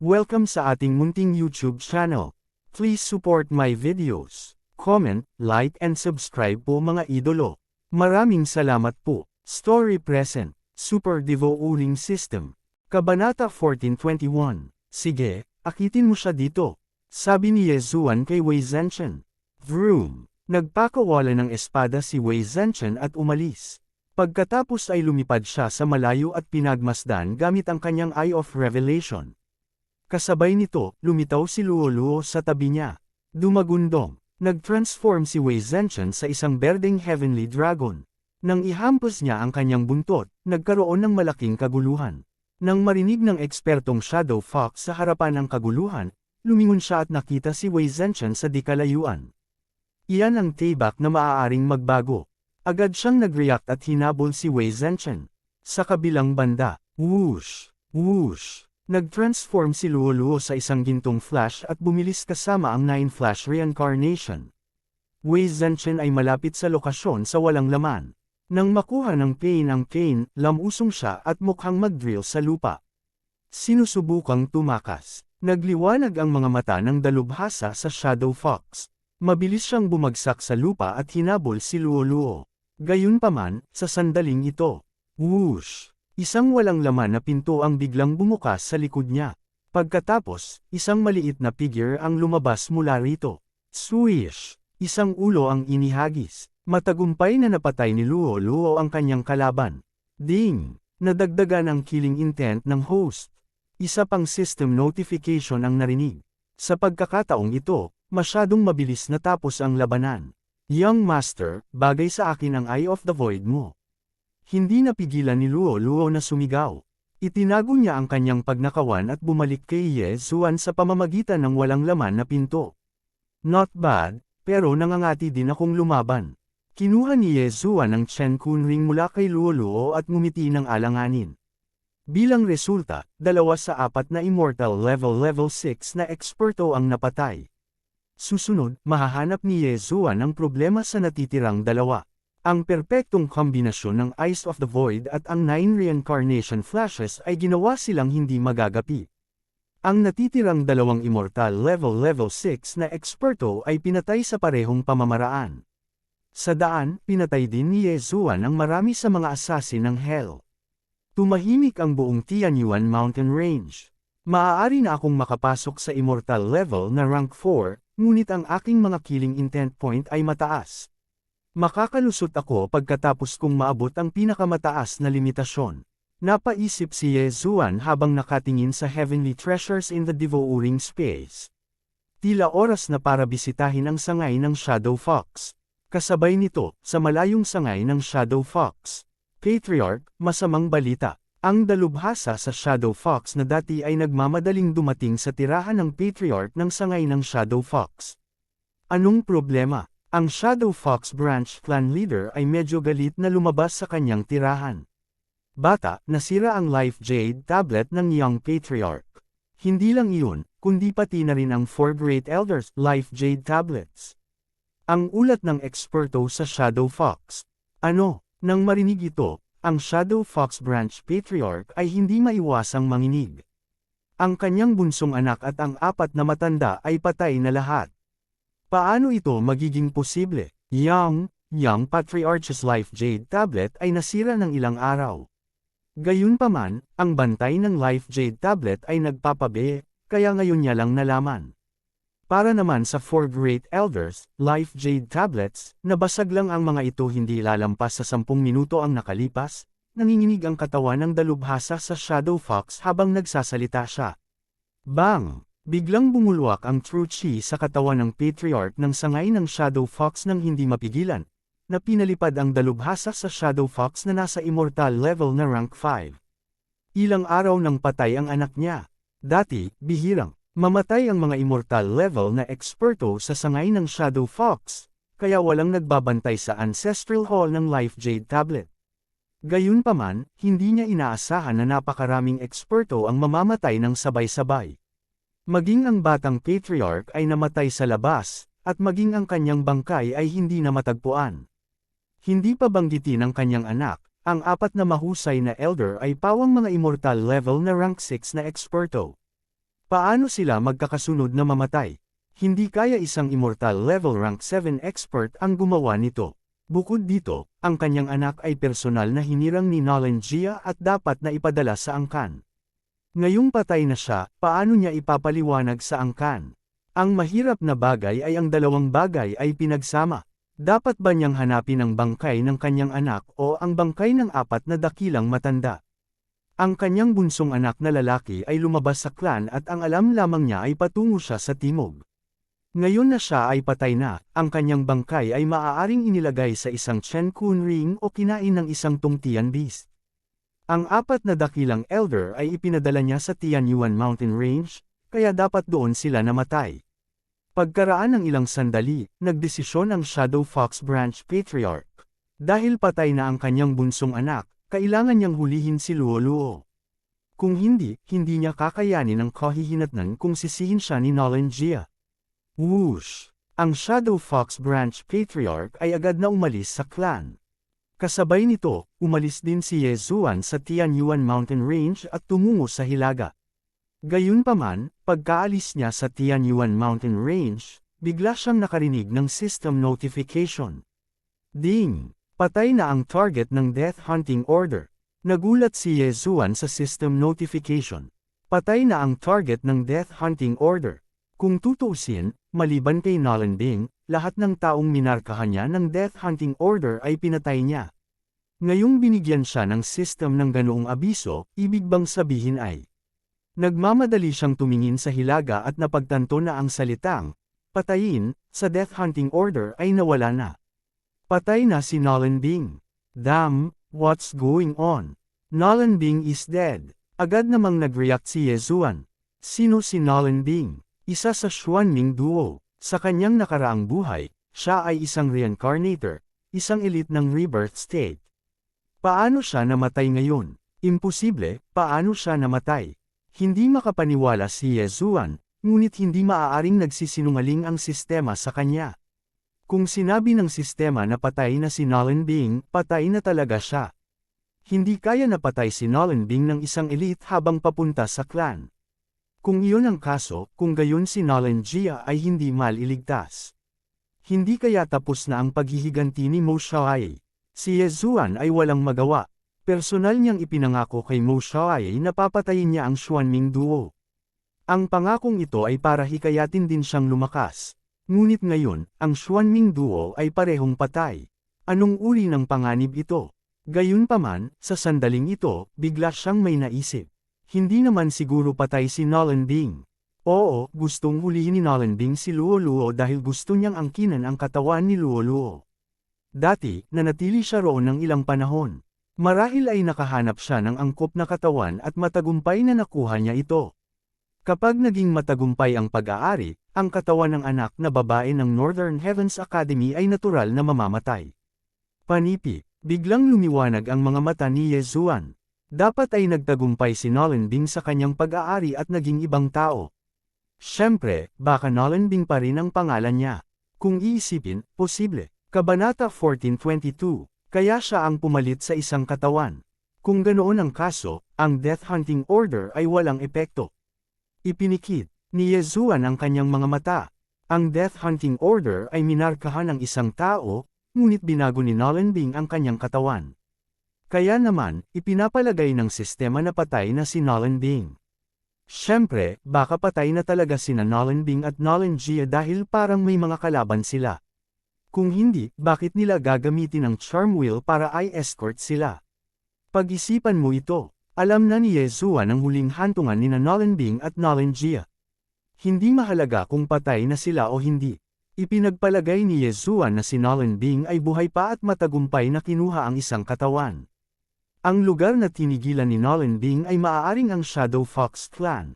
Welcome sa ating munting YouTube channel. Please support my videos. Comment, like and subscribe po mga idolo. Maraming salamat po. Story present. Super Devo Uling System. Kabanata 14:21. Sige, akitin mo siya dito. Sabi ni Yezuan kay Wei Zhenchen. Vroom. Nagpakawala ng espada si Wei Zhenchen at umalis. Pagkatapos ay lumipad siya sa malayo at pinagmasdan gamit ang kanyang Eye of Revelation. Kasabay nito, lumitaw si Luo Luo sa tabi niya. Dumagundong. Nag-transform si Wei Zhenchen sa isang berdeng heavenly dragon. Nang ihampas niya ang kanyang buntot, nagkaroon ng malaking kaguluhan. Nang marinig ng ekspertong Shadow Fox sa harapan ng kaguluhan, lumingon siya at nakita si Wei Zhenchen sa di kalayuan. Iyan ang tibak na maaaring magbago. Agad siyang nag-react at hinabol si Wei Zhenchen. Sa kabilang banda, whoosh, whoosh. Nag-transform si Luo Luo sa isang gintong flash at bumilis kasama ang 9 Flash Reincarnation. Wei Zhenchen ay malapit sa lokasyon sa walang laman. Nang makuha ng Pain ang Pain, lamusong siya at mukhang mag-drill sa lupa. Sinusubukang tumakas. Nagliwanag ang mga mata ng dalubhasa sa Shadow Fox. Mabilis siyang bumagsak sa lupa at hinabol si Luo Luo. Gayunpaman, sa sandaling ito, whoosh! Isang walang laman na pinto ang biglang bumukas sa likod niya. Pagkatapos, isang maliit na figure ang lumabas mula rito. Swish! Isang ulo ang inihagis. Matagumpay na napatay ni Luo Luo ang kanyang kalaban. Ding! Nadagdagan ang killing intent ng host. Isa pang system notification ang narinig. Sa pagkakataong ito, masyadong mabilis natapos ang labanan. Young Master, bagay sa akin ang Eye of the Void mo. Hindi napigilan ni Luo Luo na sumigaw. Itinago niya ang kanyang pagnakawan at bumalik kay Yezuan sa pamamagitan ng walang laman na pinto. Not bad, pero nangangati din akong lumaban. Kinuha ni Yezuan ang Chen Kun Ring mula kay Luo Luo at ngumiti ng alanganin. Bilang resulta, 2 sa 4 na Immortal level 6 na eksperto ang napatay. Susunod, mahahanap ni Yezuan ang problema sa natitirang 2. Ang perpektong kombinasyon ng Eyes of the Void at ang 9 Reincarnation Flashes ay ginawa silang hindi magagapi. Ang natitirang 2 Immortal level 6 na eksperto ay pinatay sa parehong pamamaraan. Sa daan, pinatay din ni Yezuan ang marami sa mga assassin ng Hell. Tumahimik ang buong Tianyuan Mountain Range. Maaari na akong makapasok sa Immortal level na rank 4, ngunit ang aking mga killing intent point ay mataas. Makakalusot ako pagkatapos kong maabot ang pinakamataas na limitasyon. Napaisip si Yezuan habang nakatingin sa Heavenly Treasures in the Devouring Space. Tila oras na para bisitahin ang sangay ng Shadow Fox. Kasabay nito, sa malayong sangay ng Shadow Fox. Patriarch, masamang balita. Ang dalubhasa sa Shadow Fox na dati ay nagmamadaling dumating sa tirahan ng Patriarch ng sangay ng Shadow Fox. Anong problema? Ang Shadow Fox Branch Clan Leader ay medyo galit na lumabas sa kanyang tirahan. Bata, nasira ang Life Jade Tablet ng Young Patriarch. Hindi lang iyon, kundi pati na rin ang 4 Great Elders Life Jade Tablets. Ang ulat ng eksperto sa Shadow Fox. Ano? Nang marinig ito, ang Shadow Fox Branch Patriarch ay hindi maiwasang manginig. Ang kanyang bunsong anak at ang 4 na matanda ay patay na lahat. Paano ito magiging posible? Young Patriarch's Life Jade Tablet ay nasira ng ilang araw. Gayunpaman, ang bantay ng Life Jade Tablet ay nagpapabe, kaya ngayon niya lang nalaman. Para naman sa 4 Great Elders, Life Jade Tablets, nabasag lang ang mga ito hindi lalampas sa 10 minuto ang nakalipas, nanginginig ang katawan ng dalubhasa sa Shadow Fox habang nagsasalita siya. Bang! Biglang bumulwak ang True Chi sa katawan ng Patriarch ng sangay ng Shadow Fox nang hindi mapigilan, na pinalipad ang dalubhasa sa Shadow Fox na nasa Immortal level na rank 5. Ilang araw nang patay ang anak niya. Dati, bihirang, mamatay ang mga Immortal level na eksperto sa sangay ng Shadow Fox, kaya walang nagbabantay sa Ancestral Hall ng Life Jade Tablet. Gayunpaman, hindi niya inaasahan na napakaraming eksperto ang mamamatay ng sabay-sabay. Maging ang batang Patriarch ay namatay sa labas, at maging ang kanyang bangkay ay hindi na matagpuan. Hindi pa banggitin ng kanyang anak, ang 4 na mahusay na elder ay pawang mga Immortal level na rank 6 na eksperto. Paano sila magkakasunod na mamatay? Hindi kaya isang immortal level rank 7 expert ang gumawa nito. Bukod dito, ang kanyang anak ay personal na hinirang ni Nolan Jia at dapat na ipadala sa angkan. Ngayong patay na siya, paano niya ipapaliwanag sa angkan? Ang mahirap na bagay ay ang dalawang bagay ay pinagsama. Dapat ba niyang hanapin ang bangkay ng kanyang anak o ang bangkay ng apat na dakilang matanda? Ang kanyang bunsong anak na lalaki ay lumabas sa clan at ang alam lamang niya ay patungo siya sa timog. Ngayon na siya ay patay na, ang kanyang bangkay ay maaaring inilagay sa isang Chen Kun ring o kinain ng isang Tongtian beast. Ang apat na dakilang elder ay ipinadala niya sa Tianyuan Mountain Range, kaya dapat doon sila namatay. Pagkaraan ng ilang sandali, nagdesisyon ang Shadow Fox Branch Patriarch. Dahil patay na ang kanyang bunsong anak, kailangan niyang hulihin si Luo Luo. Kung hindi niya kakayanin ang kahihinatnan kung sisihin siya ni Nolan Jia. Whoosh! Ang Shadow Fox Branch Patriarch ay agad na umalis sa clan. Kasabay nito, umalis din si Ye Zuan sa Tianyuan Mountain Range at tumungo sa Hilaga. Gayunpaman, pagkaalis niya sa Tianyuan Mountain Range, bigla siyang nakarinig ng system notification. Ding! Patay na ang target ng Death Hunting Order. Nagulat si Ye Zuan sa system notification. Patay na ang target ng Death Hunting Order. Kung tutuusin, maliban kay Nolan Bing, lahat ng taong minarkahan niya ng Death Hunting Order ay pinatay niya. Ngayong binigyan siya ng system ng ganoong abiso, ibig bang sabihin ay nagmamadali siyang tumingin sa Hilaga at napagtanto na ang salitang patayin sa Death Hunting Order ay nawala na. Patay na si Nolan Bing. Damn, what's going on? Nolan Bing is dead. Agad namang nag-react si Ye Zuan. Sino si Nolan Bing? Isa sa Xuanming duo. Sa kanyang nakaraang buhay, siya ay isang reincarnator, isang elite ng rebirth state. Paano siya namatay ngayon? Imposible, paano siya namatay? Hindi makapaniwala si Ye Zuan, ngunit hindi maaaring nagsisinungaling ang sistema sa kanya. Kung sinabi ng sistema na patay na si Nolan Bing, patay na talaga siya. Hindi kaya napatay si Nolan Bing ng isang elite habang papunta sa clan. Kung iyon ang kaso, kung gayon si Nolan Jia ay hindi maliligtas. Hindi kaya tapos na ang paghihiganti ni Mo Xiaoye. Si Ye Zuan ay walang magawa. Personal niyang ipinangako kay Mo Xiaoye na papatayin niya ang Xuanming duo. Ang pangakong ito ay para hikayatin din siyang lumakas. Ngunit ngayon, ang Xuanming duo ay parehong patay. Anong uri ng panganib ito? Gayunpaman, sa sandaling ito, bigla siyang may naisip. Hindi naman siguro patay si Nolan Bing. Oo, gustong hulihin ni Nolan Bing si Luo Luo dahil gusto niyang angkinan ang katawan ni Luo Luo. Dati, nanatili siya roon ng ilang panahon. Marahil ay nakahanap siya ng angkop na katawan at matagumpay na nakuha niya ito. Kapag naging matagumpay ang pag-aari, ang katawan ng anak na babae ng Northern Heavens Academy ay natural na mamamatay. Panipi, biglang lumiwanag ang mga mata ni Ye Zuan. Dapat ay nagtagumpay si Nolan Bing sa kanyang pag-aari at naging ibang tao. Siyempre, baka Nolan Bing pa rin ang pangalan niya. Kung iisipin, posible. Kabanata 1422, kaya siya ang pumalit sa isang katawan. Kung ganoon ang kaso, ang Death Hunting Order ay walang epekto. Ipinikit ni Ye Zuan ang kanyang mga mata. Ang Death Hunting Order ay minarkahan ng isang tao, ngunit binago ni Nolan Bing ang kanyang katawan. Kaya naman, ipinapalagay ng sistema na patay na si Nolan Bing. Siyempre, baka patay na talaga sina Nolan Bing at Nolan Jia dahil parang may mga kalaban sila. Kung hindi, bakit nila gagamitin ang charm wheel para i-escort sila? Pag-isipan mo ito. Alam na ni Ye Zuan ang huling hantungan ni Nolan Bing at Nolan Jia. Hindi mahalaga kung patay na sila o hindi. Ipinagpalagay ni Ye Zuan na si Nolan Bing ay buhay pa at matagumpay na kinuha ang isang katawan. Ang lugar na tinigilan ni Nolan Bing ay maaaring ang Shadow Fox Clan.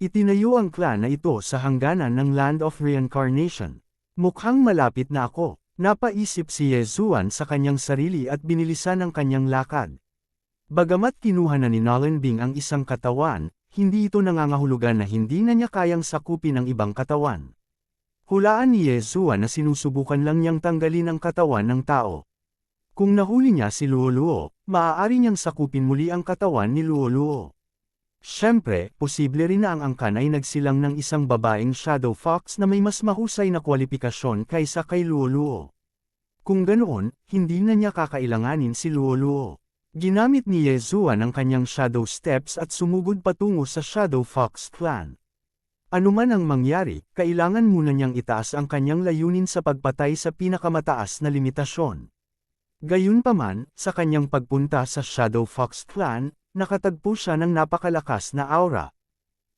Itinayo ang clan na ito sa hangganan ng Land of Reincarnation. Mukhang malapit na ako, napaisip si Ye Zuan sa kanyang sarili at binilisan ang kanyang lakad. Bagamat kinuha na ni Nolan Bing ang isang katawan, hindi ito nangangahulugan na hindi na niya kayang sakupin ang ibang katawan. Hulaan ni Ye Zuan na sinusubukan lang niyang tanggalin ang katawan ng tao. Kung nahuli niya si Luo Luo, maaari niyang sakupin muli ang katawan ni Luo Luo. Siyempre, posible rin na ang angkan ay nagsilang ng isang babaeng Shadow Fox na may mas mahusay na kwalipikasyon kaysa kay Luoluo. Kung ganoon, hindi na niya kakailanganin si Luoluo. Ginamit ni Yezuan ang kanyang Shadow Steps at sumugod patungo sa Shadow Fox clan. Ano man ang mangyari, kailangan muna niyang itaas ang kanyang layunin sa pagpatay sa pinakamataas na limitasyon. Gayunpaman, sa kanyang pagpunta sa Shadow Fox clan, nakatagpo siya ng napakalakas na aura.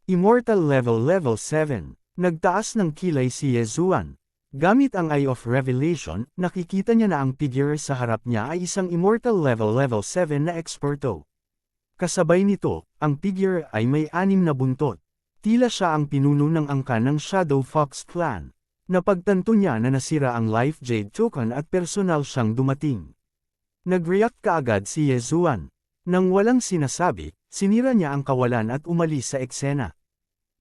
Immortal level 7. Nagtaas ng kilay si Yezuan. Gamit ang Eye of Revelation, nakikita niya na ang figure sa harap niya ay isang Immortal level 7 na eksperto. Kasabay nito, ang figure ay may 6 na buntot. Tila siya ang pinuno ng angkan ng Shadow Fox clan. Napagtanto niya na nasira ang Life Jade token at personal siyang dumating. Nag-react kaagad si Yezuan. Nang walang sinasabi, sinira niya ang kawalan at umalis sa eksena.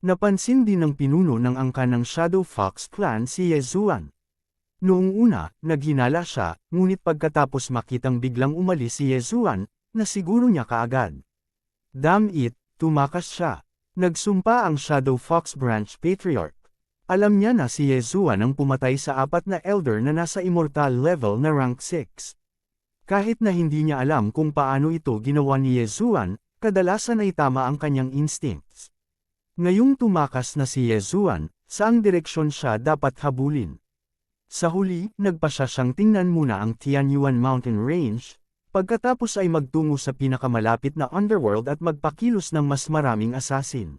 Napansin din ng pinuno ng angkan ng Shadow Fox clan si Yezuan. Noong una, naghinala siya, ngunit pagkatapos makitang biglang umalis si Yezuan, nasiguro niya kaagad. Damn it, tumakas siya. Nagsumpa ang Shadow Fox Branch Patriarch. Alam niya na si Yezuan ang pumatay sa 4 na elder na nasa immortal level na rank 6. Kahit na hindi niya alam kung paano ito ginawa ni Yezuan, kadalasan ay tama ang kanyang instincts. Ngayong tumakas na si Yezuan, saang direksyon siya dapat habulin? Sa huli, nagpasya siyang tingnan muna ang Tianyuan Mountain Range, pagkatapos ay magtungo sa pinakamalapit na underworld at magpakilos ng mas maraming assassin.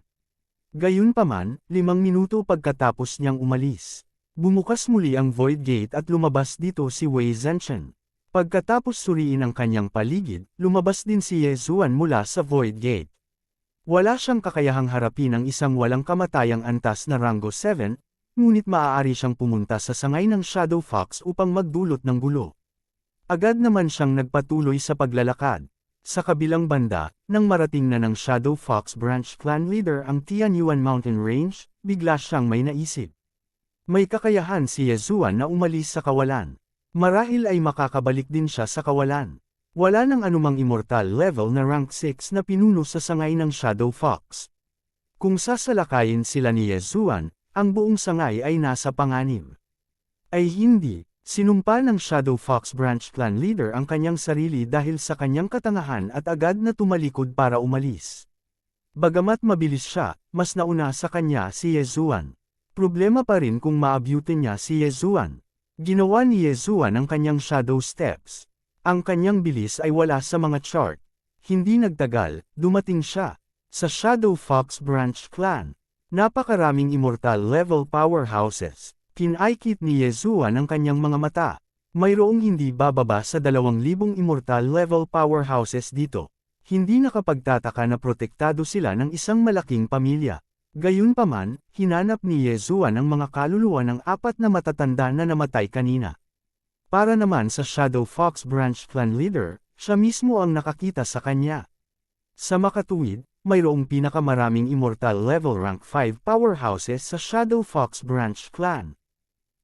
Gayunpaman, 5 minuto pagkatapos niyang umalis, bumukas muli ang Void Gate at lumabas dito si Wei Zhenchen. Pagkatapos suriin ang kanyang paligid, lumabas din si Yezuan mula sa Void Gate. Wala siyang kakayahang harapin ang isang walang kamatayang antas na Rango 7, ngunit maaari siyang pumunta sa sangay ng Shadow Fox upang magdulot ng gulo. Agad naman siyang nagpatuloy sa paglalakad. Sa kabilang banda, nang marating na ng Shadow Fox Branch Clan Leader ang Tianyuan Mountain Range, bigla siyang may naisip. May kakayahan si Yezuan na umalis sa kawalan. Marahil ay makakabalik din siya sa kawalan. Wala nang anumang immortal level na rank 6 na pinuno sa sangay ng Shadow Fox. Kung sasalakayin sila ni Yezuan, ang buong sangay ay nasa panganib. Ay hindi, sinumpa ng Shadow Fox Branch Clan Leader ang kanyang sarili dahil sa kanyang katangahan at agad na tumalikod para umalis. Bagamat mabilis siya, mas nauna sa kanya si Yezuan. Problema pa rin kung maabutin niya si Yezuan. Ginawa ni Yezuan ang kanyang Shadow Steps. Ang kanyang bilis ay wala sa mga chart. Hindi nagtagal, dumating siya. Sa Shadow Fox Branch Clan, napakaraming immortal level powerhouses. Kinaikit ni Yezuan ang kanyang mga mata. Mayroong hindi bababa sa 2,000 immortal level powerhouses dito. Hindi nakapagtataka na protektado sila ng isang malaking pamilya. Gayunpaman, hinanap ni Yezuan ang mga kaluluwa ng 4 na matatanda na namatay kanina. Para naman sa Shadow Fox Branch Clan Leader, siya mismo ang nakakita sa kanya. Sa makatuwid, mayroong pinakamaraming immortal level rank 5 powerhouses sa Shadow Fox Branch Clan.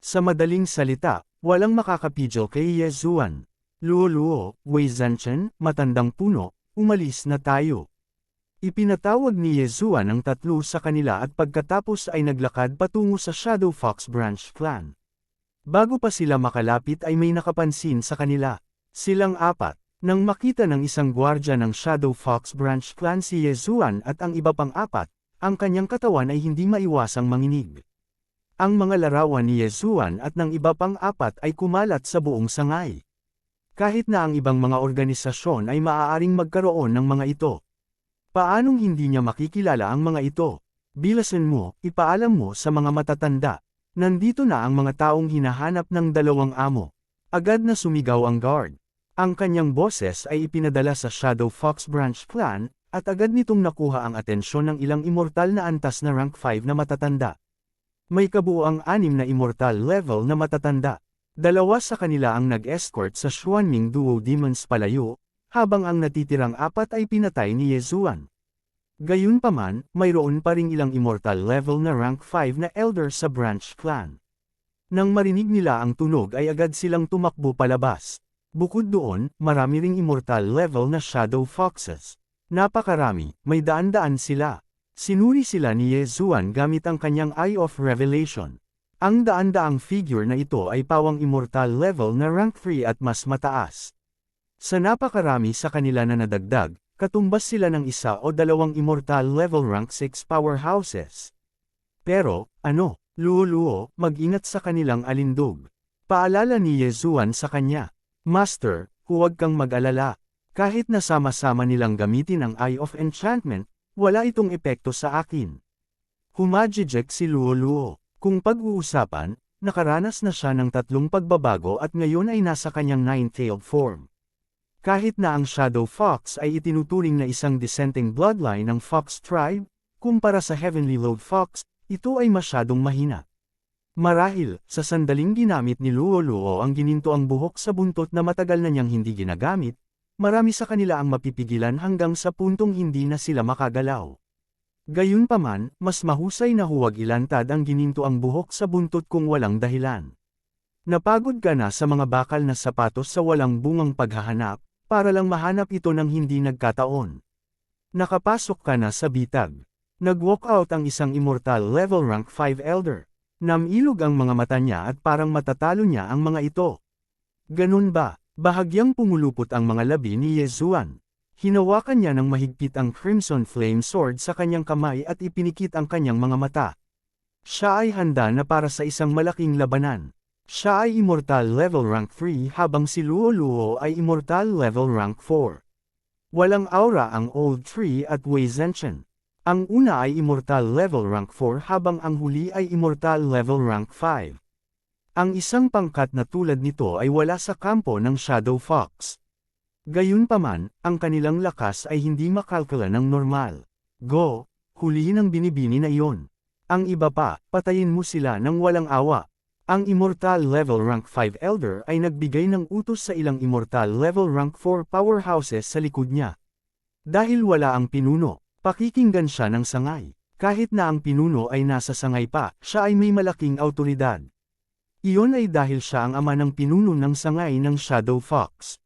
Sa madaling salita, walang makakapigil kay Yezuan. Luoluo, Wei Zhenchen, matandang puno, umalis na tayo. Ipinatawag ni Yezuan ang 3 sa kanila at pagkatapos ay naglakad patungo sa Shadow Fox Branch Clan. Bago pa sila makalapit ay may nakapansin sa kanila. Silang 4. Nang makita ng isang gwardya ng Shadow Fox Branch Clan si Yezuan at ang iba pang 4, ang kanyang katawan ay hindi maiwasang manginig. Ang mga larawan ni Yezuan at ng iba pang 4 ay kumalat sa buong sangay. Kahit na ang ibang mga organisasyon ay maaaring magkaroon ng mga ito. Paanong hindi niya makikilala ang mga ito? Bilasan mo, ipaalam mo sa mga matatanda. Nandito na ang mga taong hinahanap ng 2 amo. Agad na sumigaw ang guard. Ang kanyang boses ay ipinadala sa Shadow Fox Branch Clan, at agad nitong nakuha ang atensyon ng ilang immortal na antas na rank 5 na matatanda. May kabuuang 6 na immortal level na matatanda. 2 sa kanila ang nag-escort sa Xuanming Duo Demons palayo, habang ang natitirang 4 ay pinatay ni Yezuan. Gayunpaman, mayroon pa ring ilang immortal level na rank 5 na elder sa Branch Clan. Nang marinig nila ang tunog ay agad silang tumakbo palabas. Bukod doon, marami ring immortal level na Shadow Foxes. Napakarami, may daan-daan sila. Sinuri sila ni Ye Zuan gamit ang kanyang Eye of Revelation. Ang daan-daang figure na ito ay pawang immortal level na rank 3 at mas mataas. Sa napakarami sa kanila na nadagdag, katumbas sila ng isa o dalawang immortal level rank 6 powerhouses. Pero, luo-luo, mag-ingat sa kanilang alindog. Paalala ni Ye Zuan sa kanya, Master, huwag kang mag-alala. Kahit nasama-sama nilang gamitin ang Eye of Enchantment, wala itong epekto sa akin. Humajijek si Luo-luo. Kung pag-uusapan, nakaranas na siya ng 3 pagbabago at ngayon ay nasa kanyang 9-tailed form. Kahit na ang Shadow Fox ay itinuturing na isang dissenting bloodline ng Fox tribe, kumpara sa Heavenly Lord Fox, ito ay masyadong mahina. Marahil, sa sandaling ginamit ni Luo-luo ang ginintoang buhok sa buntot na matagal na niyang hindi ginagamit, marami sa kanila ang mapipigilan hanggang sa puntong hindi na sila makagalaw. Gayunpaman, mas mahusay na huwag ilantad ang ginintoang buhok sa buntot kung walang dahilan. Napagod ka na sa mga bakal na sapatos sa walang bungang paghahanap, para lang mahanap ito ng hindi nagkataon. Nakapasok ka na sa bitag. Nag-walk out ang isang immortal level rank 5 elder. Namilog ang mga mata niya at parang matatalo niya ang mga ito. Ganun ba? Bahagyang pumulupot ang mga labi ni Ye Zuan. Hinawakan niya ng mahigpit ang Crimson Flame Sword sa kanyang kamay at ipinikit ang kanyang mga mata. Siya ay handa na para sa isang malaking labanan. Siya ay Immortal Level Rank 3 habang si Luo-luo ay Immortal Level Rank 4. Walang aura ang Old Tree at Wei Zhenchen. Ang una ay Immortal Level Rank 4 habang ang huli ay Immortal Level Rank 5. Ang isang pangkat na tulad nito ay wala sa kampo ng Shadow Fox. Gayunpaman, ang kanilang lakas ay hindi makalkula ng normal. Go, hulihin ang binibini na iyon. Ang iba pa, patayin mo sila ng walang awa. Ang Immortal Level Rank 5 Elder ay nagbigay ng utos sa ilang Immortal Level Rank 4 powerhouses sa likod niya. Dahil wala ang pinuno, pakikinggan siya ng sangay. Kahit na ang pinuno ay nasa sangay pa, siya ay may malaking awtoridad. Iyon ay dahil siya ang ama ng pinuno ng sangay ng Shadow Fox.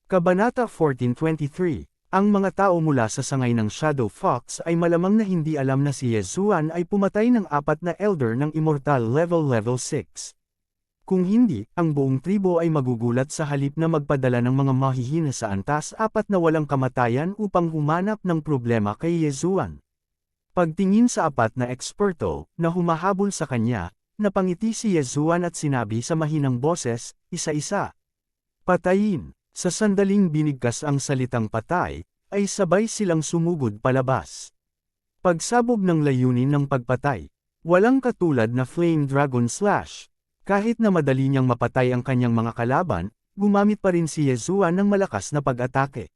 Kabanata 1423. Ang mga tao mula sa sangay ng Shadow Fox ay malamang na hindi alam na si Ye Zuan ay pumatay ng 4 na elder ng Immortal Level 6. Kung hindi, ang buong tribo ay magugulat sa halip na magpadala ng mga mahihina sa antas 4 na walang kamatayan upang humanap ng problema kay Ye Zuan. Pagtingin sa 4 na eksperto, na humahabol sa kanya, napangiti si Ye Zuan at sinabi sa mahinang boses, isa-isa. Patayin. Sa sandaling binigkas ang salitang patay, ay sabay silang sumugod palabas. Pagsabog ng layunin ng pagpatay. Walang katulad na Flame Dragon Slash. Kahit na madali niyang mapatay ang kanyang mga kalaban, gumamit pa rin si Ye Zuan ng malakas na pag-atake.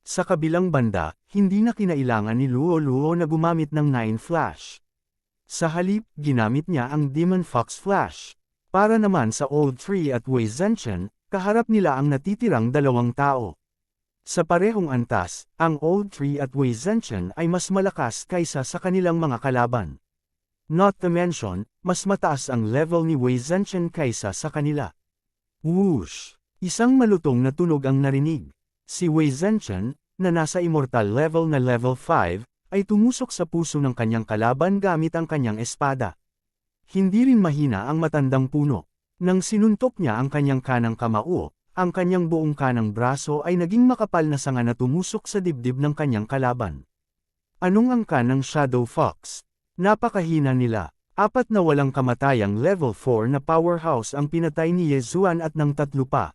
Sa kabilang banda, hindi na kinailangan ni Luo-luo na gumamit ng 9 Flash. Sa halip, ginamit niya ang Demon Fox Flash. Para naman sa Old Tree at Wei Zhenchen, kaharap nila ang natitirang 2 tao. Sa parehong antas, ang Old Tree at Wei Zhenchen ay mas malakas kaysa sa kanilang mga kalaban. Not to mention, mas mataas ang level ni Wei Zhenchen kaysa sa kanila. Whoosh! Isang malutong na tunog ang narinig. Si Wei Zhenchen, na nasa immortal level na level 5, ay tumusok sa puso ng kanyang kalaban gamit ang kanyang espada. Hindi rin mahina ang matandang puno. Nang sinuntok niya ang kanyang kanang kamao, ang kanyang buong kanang braso ay naging makapal na sanga na tumusok sa dibdib ng kanyang kalaban. Anong angkan ng Shadow Fox? Napakahina nila. 4 na walang kamatayang level 4 na powerhouse ang pinatay ni Ye Zuan at ng 3 pa.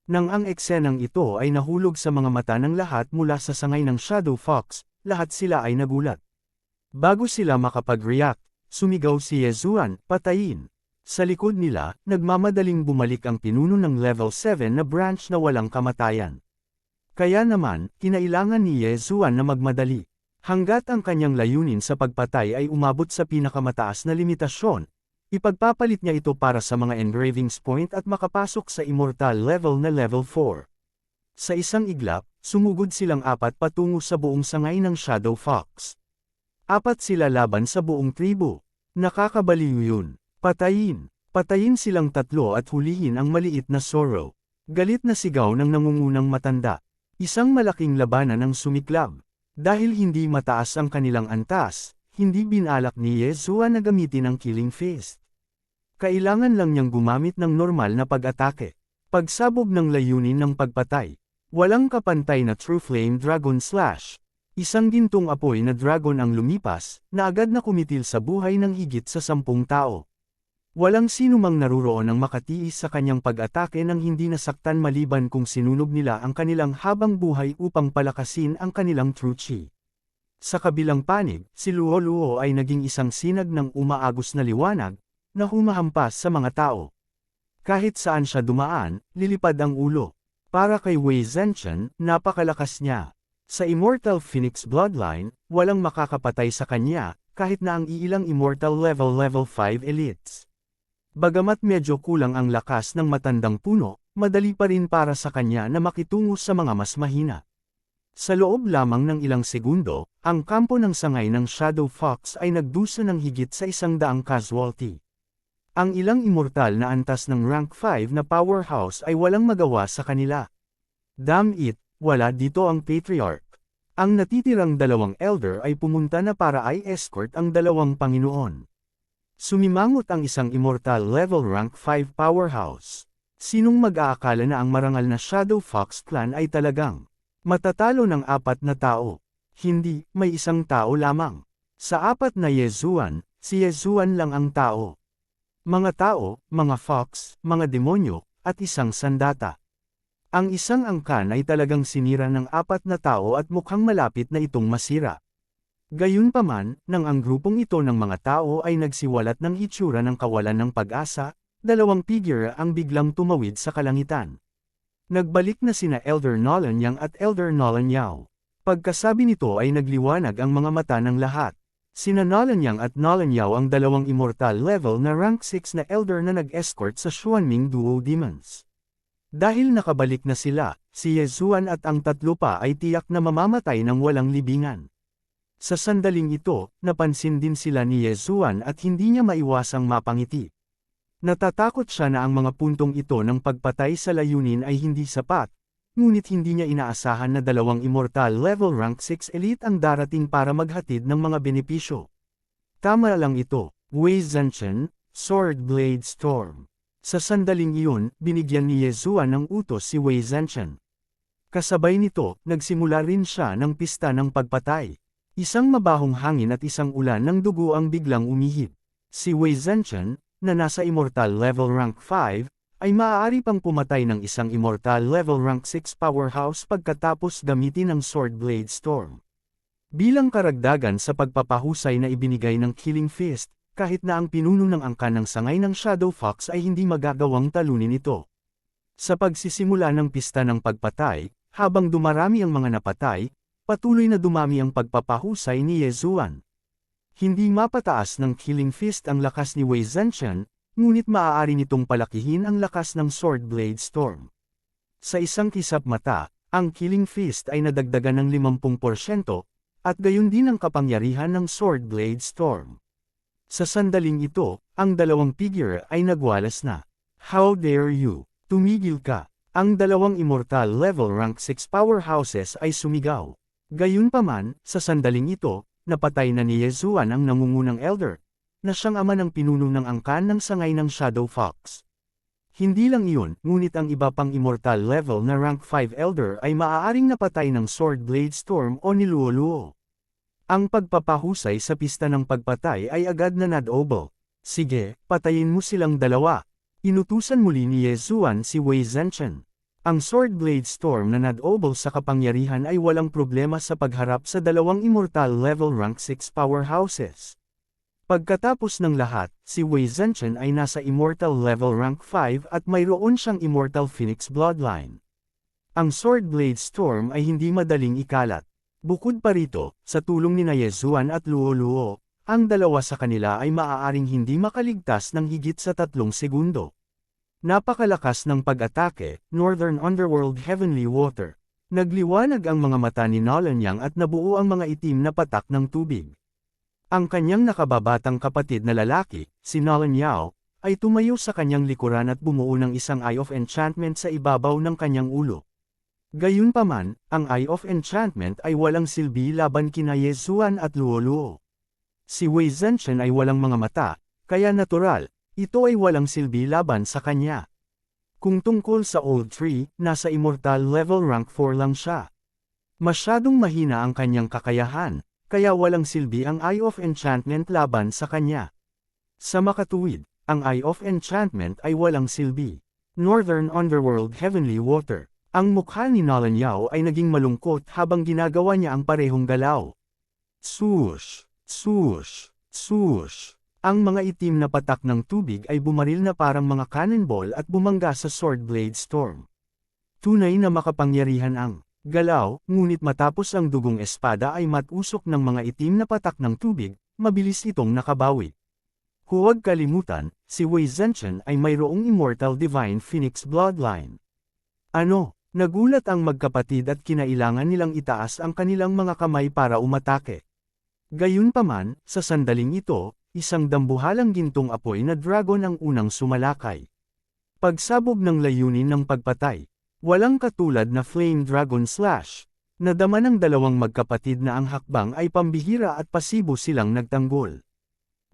Nang ang eksenang ito ay nahulog sa mga mata ng lahat mula sa sangay ng Shadow Fox, lahat sila ay nagulat. Bago sila makapag-react, sumigaw si Ye Zuan, patayin. Sa likod nila, nagmamadaling bumalik ang pinuno ng level 7 na branch na walang kamatayan. Kaya naman, kinailangan ni Ye Zuan na magmadali. Hanggat ang kanyang layunin sa pagpatay ay umabot sa pinakamataas na limitasyon, ipagpapalit niya ito para sa mga engravings point at makapasok sa immortal level na level 4. Sa isang iglap, sumugod silang 4 patungo sa buong sangay ng Shadow Fox. 4 sila laban sa buong tribo. Nakakabaliw yun. Patayin! Patayin silang 3 at hulihin ang maliit na Sorrow. Galit na sigaw ng nangungunang matanda. Isang malaking labanan ang sumiklab. Dahil hindi mataas ang kanilang antas, hindi binalak ni Ye Zuan na gamitin ang Killing Fist. Kailangan lang niyang gumamit ng normal na pag-atake. Pagsabog ng layunin ng pagpatay. Walang kapantay na True Flame Dragon Slash. Isang gintong apoy na dragon ang lumipas, na agad na kumitil sa buhay ng higit sa 10 tao. Walang sinumang naruroon ang makatiis sa kanyang pag-atake nang hindi nasaktan maliban kung sinunog nila ang kanilang habang buhay upang palakasin ang kanilang true chi. Sa kabilang panig, si Luo Luo ay naging isang sinag ng umaagos na liwanag, na humahampas sa mga tao. Kahit saan siya dumaan, lilipad ang ulo. Para kay Wei Zhenchen, napakalakas niya. Sa Immortal Phoenix Bloodline, walang makakapatay sa kanya, kahit na ang iilang Immortal level 5 elites. Bagamat medyo kulang ang lakas ng matandang puno, madali pa rin para sa kanya na makitungo sa mga mas mahina. Sa loob lamang ng ilang segundo, ang kampo ng sangay ng Shadow Fox ay nagdusa ng higit sa 100 casualty. Ang ilang immortal na antas ng rank 5 na powerhouse ay walang magawa sa kanila. Damn it, wala dito ang Patriarch. Ang natitirang 2 elder ay pumunta na para i-escort ang 2 Panginoon. Sumimangot ang isang immortal level rank 5 powerhouse. Sinong mag-aakala na ang marangal na Shadow Fox clan ay talagang matatalo ng 4 na tao? Hindi, may isang tao lamang. Sa 4 na Ye Zuan, si Ye Zuan lang ang tao. Mga tao, mga fox, mga demonyo, at isang sandata. Ang isang angkan ay talagang sinira ng 4 na tao at mukhang malapit na itong masira. Gayunpaman, nang ang grupong ito ng mga tao ay nagsiwalat ng itsura ng kawalan ng pag-asa, 2 figure ang biglang tumawid sa kalangitan. Nagbalik na sina Elder Nolan Yang at Elder Nolan Yao. Pagkasabi nito ay nagliwanag ang mga mata ng lahat. Sina Nolan Yang at Nolan Yao ang 2 immortal level na rank 6 na elder na nag-escort sa Xuanming Duo Demons. Dahil nakabalik na sila, si Ye Zuan at ang 3 pa ay tiyak na mamamatay ng walang libingan. Sa sandaling ito, napansin din sila ni Ye Zuan at hindi niya maiwasang mapangiti. Natatakot siya na ang mga puntong ito ng pagpatay sa layunin ay hindi sapat, ngunit hindi niya inaasahan na 2 immortal level rank 6 elite ang darating para maghatid ng mga benepisyo. Tama lang ito, Wei Zhenchen, Sword Blade Storm. Sa sandaling iyon, binigyan ni Ye Zuan ng utos si Wei Zhenchen. Kasabay nito, nagsimula rin siya ng pista ng pagpatay. Isang mabahong hangin at isang ulan ng dugo ang biglang umihip. Si Wei Zhenchen, na nasa immortal level rank 5, ay maaari pang pumatay ng isang immortal level rank 6 powerhouse pagkatapos gamitin ang Sword Blade Storm. Bilang karagdagan sa pagpapahusay na ibinigay ng Killing Fist, kahit na ang pinuno ng angkan ng sangay ng Shadow Fox ay hindi magagawang talunin ito. Sa pagsisimula ng pista ng pagpatay, habang dumarami ang mga napatay, patuloy na dumami ang pagpapahusay ni Ye Zuan. Hindi mapataas ng Killing Fist ang lakas ni Wei Zhenchen, ngunit maaari nitong palakihin ang lakas ng Sword Blade Storm. Sa isang kisap mata, ang Killing Fist ay nadagdagan ng 50%, at gayon din ang kapangyarihan ng Sword Blade Storm. Sa sandaling ito, ang 2 figure ay nagwalas na. How dare you? Tumigil ka! Ang 2 immortal level rank 6 powerhouses ay sumigaw. Gayunpaman, sa sandaling ito, napatay na ni Ye Zuan ang nangungunang elder, na siyang ama ng pinuno ng angkan ng sangay ng Shadow Fox. Hindi lang iyon, ngunit ang iba pang immortal level na rank 5 elder ay maaaring napatay ng Sword Blade Storm o niluo-luo. Ang pagpapahusay sa pista ng pagpatay ay agad na nadoble. Sige, patayin mo silang 2. Inutusan muli ni Ye Zuan si Wei Zhenchen. Ang Sword Blade Storm na nadoble sa kapangyarihan ay walang problema sa pagharap sa 2 immortal level rank 6 powerhouses. Pagkatapos ng lahat, si Wei Zhenchen ay nasa immortal level rank 5 at mayroon siyang immortal Phoenix Bloodline. Ang Sword Blade Storm ay hindi madaling ikalat. Bukod pa rito, sa tulong ni Ye Zuan at Luo Luo, ang 2 sa kanila ay maaaring hindi makaligtas ng higit sa 3 segundo. Napakalakas ng pag-atake, Northern Underworld Heavenly Water. Nagliwanag ang mga mata ni Nolan Yang at nabuo ang mga itim na patak ng tubig. Ang kanyang nakababatang kapatid na lalaki, si Nolan Yao, ay tumayo sa kanyang likuran at bumuo ng isang Eye of Enchantment sa ibabaw ng kanyang ulo. Gayunpaman, ang Eye of Enchantment ay walang silbi laban kina Yezuan at Luoluo. Si Wei Zhenchen ay walang mga mata, kaya natural, ito ay walang silbi laban sa kanya. Kung tungkol sa Old Tree, nasa Immortal level rank 4 lang siya. Masyadong mahina ang kanyang kakayahan, kaya walang silbi ang Eye of Enchantment laban sa kanya. Sa makatuwid, ang Eye of Enchantment ay walang silbi. Northern Underworld Heavenly Water. Ang mukha ni Nolan Yao ay naging malungkot habang ginagawa niya ang parehong galaw. Swoosh, swoosh, swoosh. Ang mga itim na patak ng tubig ay bumaril na parang mga cannonball at bumangga sa Sword Blade Storm. Tunay na makapangyarihan ang galaw, ngunit matapos ang dugong espada ay matusok ng mga itim na patak ng tubig, mabilis itong nakabawi. Huwag kalimutan, si Wei Zhenchen ay mayroong Immortal Divine Phoenix Bloodline. Ano? Nagulat ang magkapatid at kinailangan nilang itaas ang kanilang mga kamay para umatake. Gayunpaman, sa sandaling ito, isang dambuhalang gintong apoy na dragon ang unang sumalakay. Pagsabog ng layunin ng pagpatay, walang katulad na Flame Dragon Slash. Nadama ng dalawang magkapatid na ang hakbang ay pambihira at pasibo silang nagtanggol.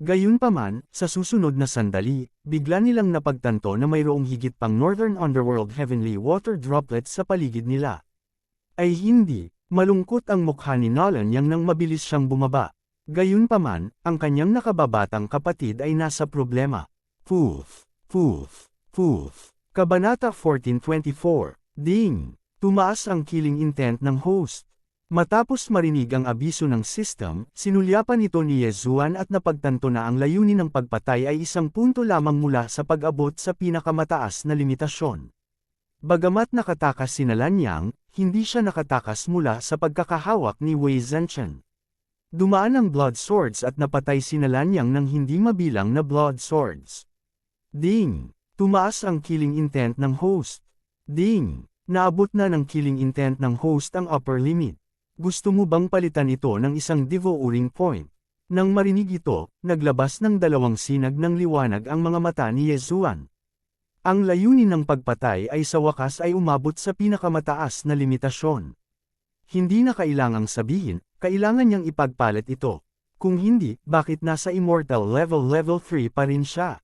Gayunpaman, sa susunod na sandali, bigla nilang napagtanto na mayroong higit pang Northern Underworld Heavenly Water Droplets sa paligid nila. Ay hindi, malungkot ang mukha ni Nolan Yang nang mabilis siyang bumaba. Gayunpaman, ang kanyang nakababatang kapatid ay nasa problema. Poof, poof, poof. Kabanata 1424. Ding! Tumaas ang killing intent ng host. Matapos marinig ang abiso ng system, sinulyapan ito ni Yezuan at napagtanto na ang layunin ng pagpatay ay isang punto lamang mula sa pag-abot sa pinakamataas na limitasyon. Bagamat nakatakas si Nolan Yang, hindi siya nakatakas mula sa pagkakahawak ni Wei Zhenchen. Dumaan ang Blood Swords at napatay si Nolan Yang ng hindi mabilang na Blood Swords. Ding! Tumaas ang killing intent ng host. Ding! Naabot na ng killing intent ng host ang upper limit. Gusto mo bang palitan ito ng isang devouring point? Nang marinig ito, naglabas ng dalawang sinag ng liwanag ang mga mata ni Yezuan. Ang layunin ng pagpatay ay sa wakas ay umabot sa pinakamataas na limitasyon. Hindi na kailangang sabihin, kailangan niyang ipagpalit ito. Kung hindi, bakit nasa Immortal level 3 pa rin siya?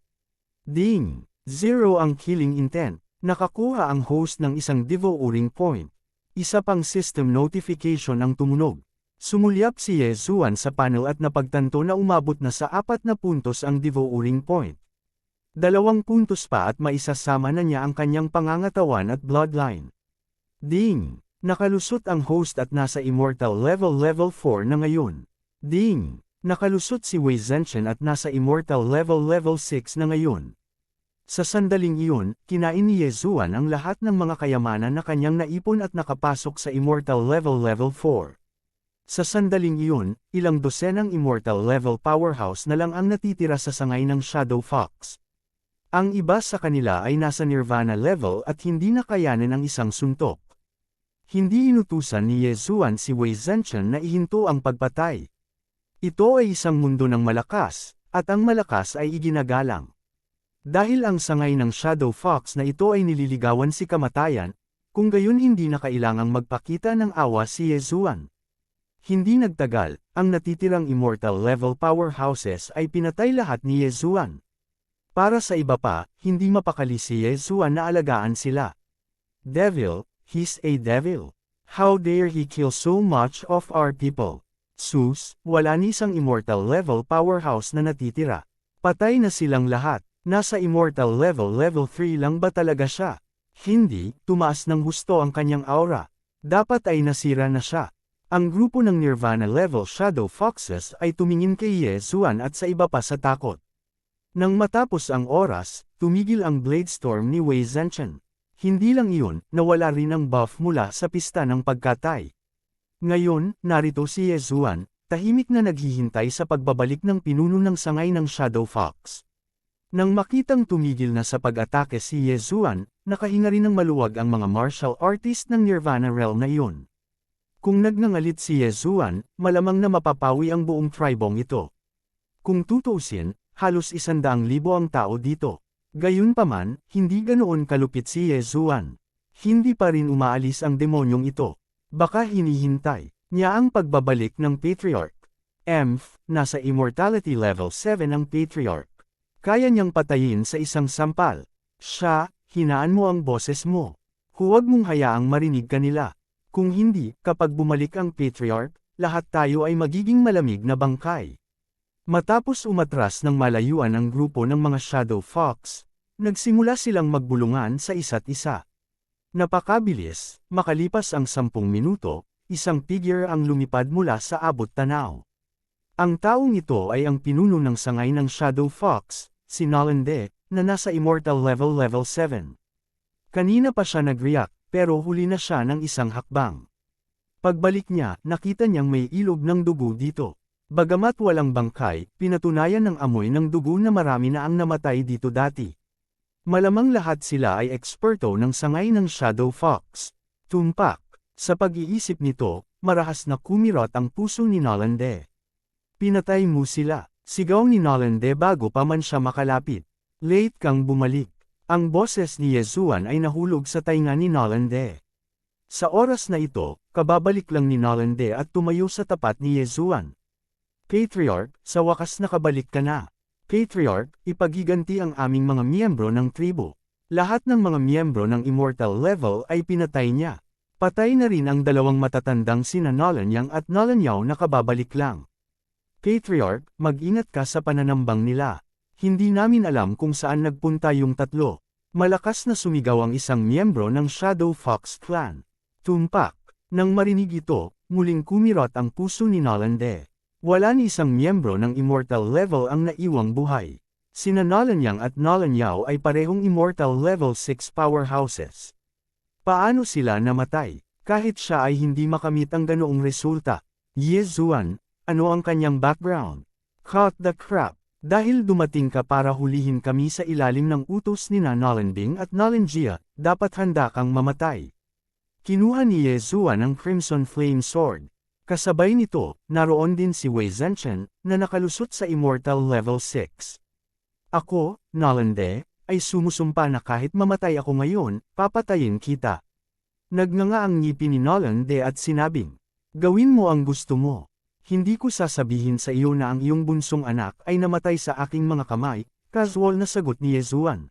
Ding! 0 ang killing intent. Nakakuha ang host ng isang devouring point. Isa pang system notification ang tumunog. Sumulyap si Yezuan sa panel at napagtanto na umabot na sa 4 na puntos ang devouring point. 2 puntos pa at maisasama na niya ang kanyang pangangatawan at bloodline. Ding! Nakalusot ang host at nasa Immortal level 4 na ngayon. Ding! Nakalusot si Wei Zhenchen at nasa Immortal level 6 na ngayon. Sa sandaling iyon, kinain ni Yezuan ang lahat ng mga kayamanan na kanyang naipon at nakapasok sa Immortal level 4. Sa sandaling iyon, ilang dosenang Immortal level powerhouse na lang ang natitira sa sangay ng Shadow Fox. Ang iba sa kanila ay nasa Nirvana level at hindi na kayanin ang isang suntok. Hindi inutusan ni Yezuan si Wei Zhenchen na ihinto ang pagpatay. Ito ay isang mundo ng malakas, at ang malakas ay iginagalang. Dahil ang sangay ng Shadow Fox na ito ay nililigawan si kamatayan, kung gayon hindi na kailangang magpakita ng awa si Yezuan. Hindi nagtagal, ang natitirang Immortal level powerhouses ay pinatay lahat ni Yezuan. Para sa iba pa, hindi mapakali si Yezuan na alagaan sila. Devil, he's a devil. How dare he kill so much of our people? Sus, wala ni isang Immortal level powerhouse na natitira. Patay na silang lahat. Nasa Immortal level 3 lang ba talaga siya? Hindi, tumaas ng husto ang kanyang aura. Dapat ay nasira na siya. Ang grupo ng Nirvana level Shadow Foxes ay tumingin kay Yezuan at sa iba pa sa takot. Nang matapos ang oras, tumigil ang Blade Storm ni Wei Zhenchen. Hindi lang iyon, nawala rin ang buff mula sa pista ng pagkatay. Ngayon, narito si Yezuan, tahimik na naghihintay sa pagbabalik ng pinuno ng sangay ng Shadow Fox. Nang makitang tumigil na sa pag-atake si Yezuan, nakahinga rin ng maluwag ang mga martial artist ng Nirvana realm na iyon. Kung nagngangalit si Yezuan, malamang na mapapawi ang buong tribong ito. Kung tutuusin, halos 100,000 ang tao dito. Gayunpaman, hindi ganoon kalupit si Yezuan. Hindi pa rin umaalis ang demonyong ito. Baka hinihintay niya ang pagbabalik ng Patriarch. Nasa Immortality Level 7 ang Patriarch. Kaya niyang patayin sa isang sampal. Siya, hinaan mo ang boses mo. Huwag mong hayaang marinig kanila. Kung hindi, kapag bumalik ang Patriarch, lahat tayo ay magiging malamig na bangkay. Matapos umatras ng malayuan ang grupo ng mga Shadow Fox, nagsimula silang magbulungan sa isa't isa. Napakabilis, makalipas ang 10 minuto, isang figure ang lumipad mula sa abot-tanaw. Ang taong ito ay ang pinuno ng sangay ng Shadow Fox, si Nalande, na nasa Immortal Level 7. Kanina pa siya nag-react, pero huli na siya ng isang hakbang. Pagbalik niya, nakita niyang may ilog ng dugo dito. Bagamat walang bangkay, pinatunayan ng amoy ng dugo na marami na ang namatay dito dati. Malamang lahat sila ay eksperto ng sangay ng Shadow Fox. Tumpak. Sa pag-iisip nito, marahas na kumirot ang puso ni Nalande. Pinatay mo sila, sigaw ni Nalande bago pa man siya makalapit. Late kang bumalik. Ang boses ni Yezuan ay nahulog sa tainga ni Nalande. Sa oras na ito, kababalik lang ni Nalande at tumayo sa tapat ni Yezuan. Patriarch, sa wakas nakabalik ka na. Patriarch, ipagiganti ang aming mga miyembro ng tribo. Lahat ng mga miyembro ng Immortal Level ay pinatay niya. Patay na rin ang dalawang matatandang sina Nalanyang at Nalanyaw na kababalik lang. Patriarch, mag-ingat ka sa pananambang nila. Hindi namin alam kung saan nagpunta yung tatlo. Malakas na sumigaw ang isang miyembro ng Shadow Fox Clan. Tumpak. Nang marinig ito, muling kumirot ang puso ni Nalande. Wala ni isang miyembro ng Immortal Level ang naiwang buhay. Sina Nalanyang at Nalanyaw ay parehong Immortal Level 6 powerhouses. Paano sila namatay? Kahit siya ay hindi makamit ang ganoong resulta. Yezuan, ano ang kanyang background? Cut the crap. Dahil dumating ka para hulihin kami sa ilalim ng utos ni Nalanding at Nalanjia, dapat handa kang mamatay. Kinuha ni Yezuan ang Crimson Flame Sword. Kasabay nito, naroon din si Wei Zhenchen, na nakalusot sa Immortal Level 6. Ako, Nalande, ay sumusumpa na kahit mamatay ako ngayon, papatayin kita. Nagnganga ang ngipin ni Nalande at sinabing, gawin mo ang gusto mo. Hindi ko sasabihin sa iyo na ang iyong bunsong anak ay namatay sa aking mga kamay, casual na sagot ni Yezuan.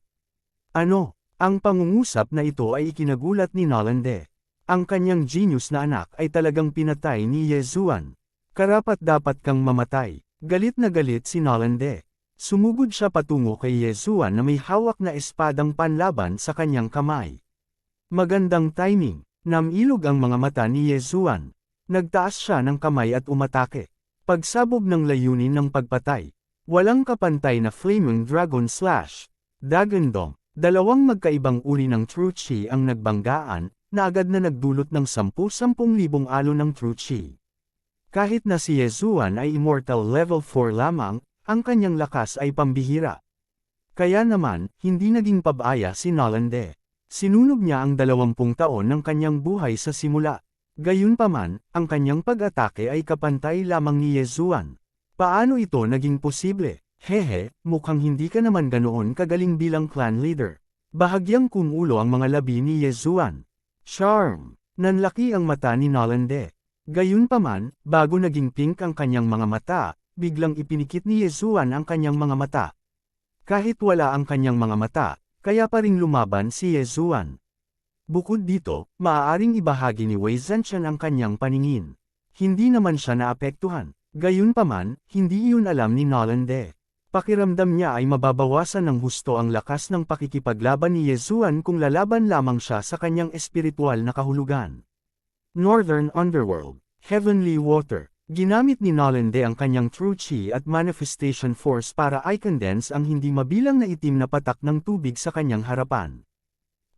Ano? Ang pangungusap na ito ay ikinagulat ni Nalande. Ang kanyang genius na anak ay talagang pinatay ni Yezuan. Karapat-dapat kang mamatay. Galit na galit si Nalande. Sumugod siya patungo kay Yezuan na may hawak na espadang panlaban sa kanyang kamay. Magandang timing. Namilog ang mga mata ni Yezuan. Nagtaas siya ng kamay at umatake. Pagsabog ng layunin ng pagpatay. Walang kapantay na Flaming Dragon Slash. Dagandong. Dalawang magkaibang uri ng True Chi ang nagbanggaan, na agad na nagdulot ng 10,000 alon ng True Chi. Kahit na si Yezuan ay Immortal Level 4 lamang, ang kanyang lakas ay pambihira. Kaya naman, hindi naging pabaya si Nalande. Sinunog niya ang 20 taon ng kanyang buhay sa simula. Gayunpaman, ang kanyang pag-atake ay kapantay lamang ni Yezuan. Paano ito naging posible? Hehe, mukhang hindi ka naman ganoon kagaling bilang clan leader. Bahagyang kumulo ang mga labi ni Yezuan. Charm! Nanlaki ang mata ni Nalande. Gayunpaman, bago naging pink ang kanyang mga mata, biglang ipinikit ni Yezuan ang kanyang mga mata. Kahit wala ang kanyang mga mata, kaya pa ring lumaban si Yezuan. Bukod dito, maaaring ibahagi ni Wei Zhenchen ang kanyang paningin. Hindi naman siya naapektuhan. Gayunpaman, hindi iyon alam ni Nalande. Pakiramdam niya ay mababawasan ng husto ang lakas ng pakikipaglaban ni Yezuan kung lalaban lamang siya sa kanyang espiritual na kahulugan. Northern Underworld, Heavenly Water. Ginamit ni Nalande ang kanyang True Chi at Manifestation Force para i-condense ang hindi mabilang na itim na patak ng tubig sa kanyang harapan.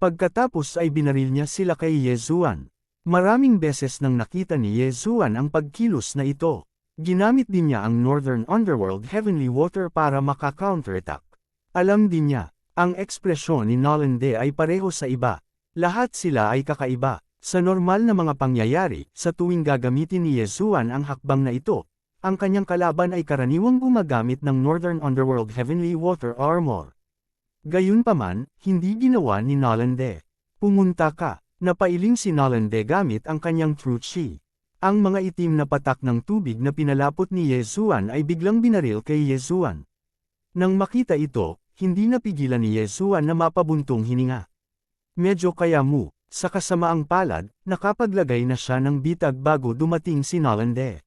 Pagkatapos ay binaril niya sila kay Yezuan. Maraming beses nang nakita ni Yezuan ang pagkilos na ito. Ginamit din niya ang Northern Underworld Heavenly Water para maka-counterattack. Alam din niya, ang ekspresyon ni Nalande ay pareho sa iba. Lahat sila ay kakaiba. Sa normal na mga pangyayari, sa tuwing gagamitin ni Yezuan ang hakbang na ito, ang kanyang kalaban ay karaniwang gumagamit ng Northern Underworld Heavenly Water Armor. Gayunpaman, hindi ginawa ni Nalande. Pumunta ka. Napailing si Nalande gamit ang kanyang True Chi. Ang mga itim na patak ng tubig na pinalapot ni Yezuan ay biglang binaril kay Yezuan. Nang makita ito, hindi napigilan ni Yezuan na mapabuntong hininga. Medyo kaya mo, sa kasamaang palad, nakapaglagay na siya ng bitag bago dumating si Nalande.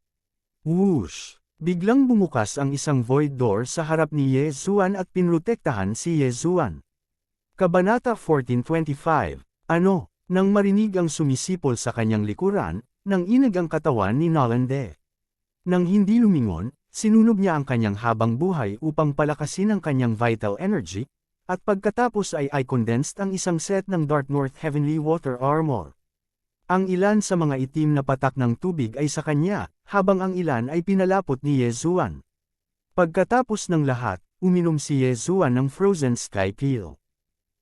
Whoosh! Biglang bumukas ang isang void door sa harap ni Yezuan at pinrotektahan si Yezuan. Kabanata 14:25. Ano? Nang marinig ang sumisipol sa kanyang likuran, nang inag ang katawan ni Nalande. Nang hindi lumingon, sinunog niya ang kanyang habang buhay upang palakasin ang kanyang vital energy, at pagkatapos ay condensed ang isang set ng Dark North Heavenly Water Armor. Ang ilan sa mga itim na patak ng tubig ay sa kanya, habang ang ilan ay pinalapot ni Yezuan. Pagkatapos ng lahat, uminom si Yezuan ng Frozen Sky Peel.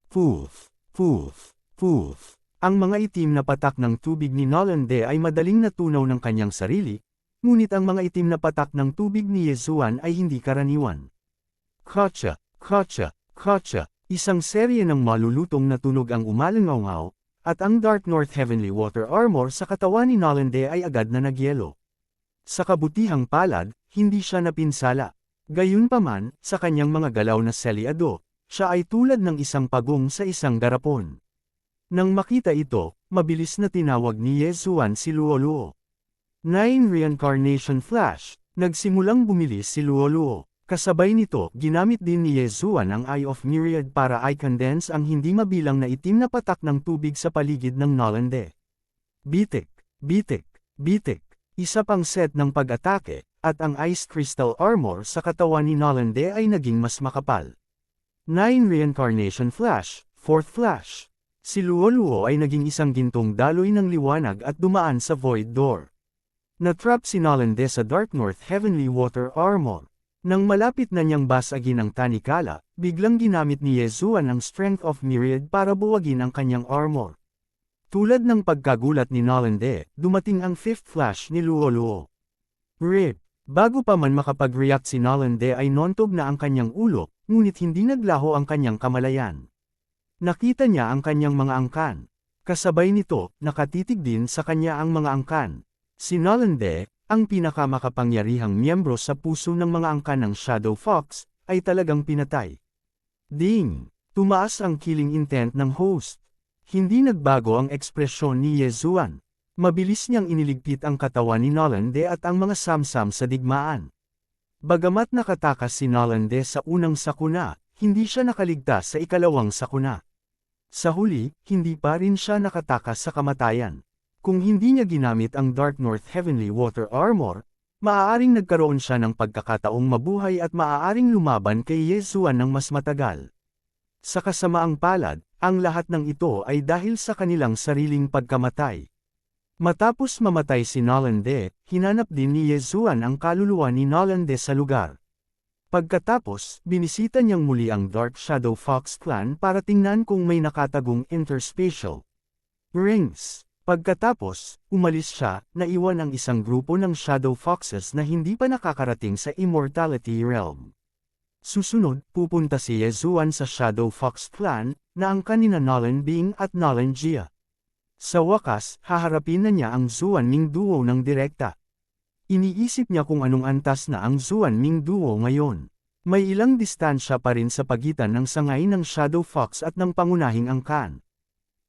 Poof, poof, poof. Ang mga itim na patak ng tubig ni Nalande ay madaling natunaw ng kanyang sarili, ngunit ang mga itim na patak ng tubig ni Yezuan ay hindi karaniwan. Kacha, kacha, kacha, isang serye ng malulutong na tunog ang umalangaw, at ang Dark North Heavenly Water Armor sa katawan ni Nalande ay agad na nagyelo. Sa kabutihang palad, hindi siya napinsala. Gayunpaman, sa kanyang mga galaw na selyado, siya ay tulad ng isang pagong sa isang garapon. Nang makita ito, mabilis na tinawag ni Yezuan si Luoluo. 9 Reincarnation Flash, nagsimulang bumilis si Luoluo. Kasabay nito, ginamit din ni Yezuan ang Eye of Myriad para i-condense ang hindi mabilang na itim na patak ng tubig sa paligid ng Nalande. Bitik, bitik, bitik, isa pang set ng pag-atake, at ang Ice Crystal Armor sa katawan ni Nalande ay naging mas makapal. 9 Reincarnation Flash, 4th Flash. Si Luoluo ay naging isang gintong daloy ng liwanag at dumaan sa Void Door. Natrap si Nalande sa Dark North Heavenly Water Armor. Nang malapit na niyang basagin ang tanikala, biglang ginamit ni Yezuan ang Strength of Myriad para buwagin ang kanyang armor. Tulad ng pagkagulat ni Nalande, dumating ang 5th Flash ni Luoluo. RIP! Bago pa man makapag-react si Nalande ay nontog na ang kanyang ulo, ngunit hindi naglaho ang kanyang kamalayan. Nakita niya ang kanyang mga angkan. Kasabay nito, nakatitig din sa kanya ang mga angkan. Si Nalande, ang pinakamakapangyarihang miyembro sa puso ng mga angkan ng Shadow Fox, ay talagang pinatay. Ding! Tumaas ang killing intent ng host. Hindi nagbago ang ekspresyon ni Yezuan. Mabilis niyang iniligpit ang katawan ni Nalande at ang mga samsam sa digmaan. Bagamat nakatakas si Nalande sa unang sakuna, hindi siya nakaligtas sa ikalawang sakuna. Sa huli, hindi pa rin siya nakatakas sa kamatayan. Kung hindi niya ginamit ang Dark North Heavenly Water Armor, maaaring nagkaroon siya ng pagkakataong mabuhay at maaaring lumaban kay Yezuan ng mas matagal. Sa kasamaang palad, ang lahat ng ito ay dahil sa kanilang sariling pagkamatay. Matapos mamatay si Nalande, hinanap din ni Yezuan ang kaluluwa ni Nalande sa lugar. Pagkatapos, binisita niyang muli ang Dark Shadow Fox clan para tingnan kung may nakatagong interspatial rings. Pagkatapos, umalis siya, naiwan ang isang grupo ng Shadow Foxes na hindi pa nakakarating sa Immortality Realm. Susunod, pupunta si Yezuan sa Shadow Fox clan, na ang kanina Nolan Bing at Nolan Jia. Sa wakas, haharapin na niya ang Zuan Ming Duo ng direkta. Iniisip niya kung anong antas na ang Zuan Ming Duo ngayon. May ilang distansya pa rin sa pagitan ng sangay ng Shadow Fox at ng pangunahing angkan.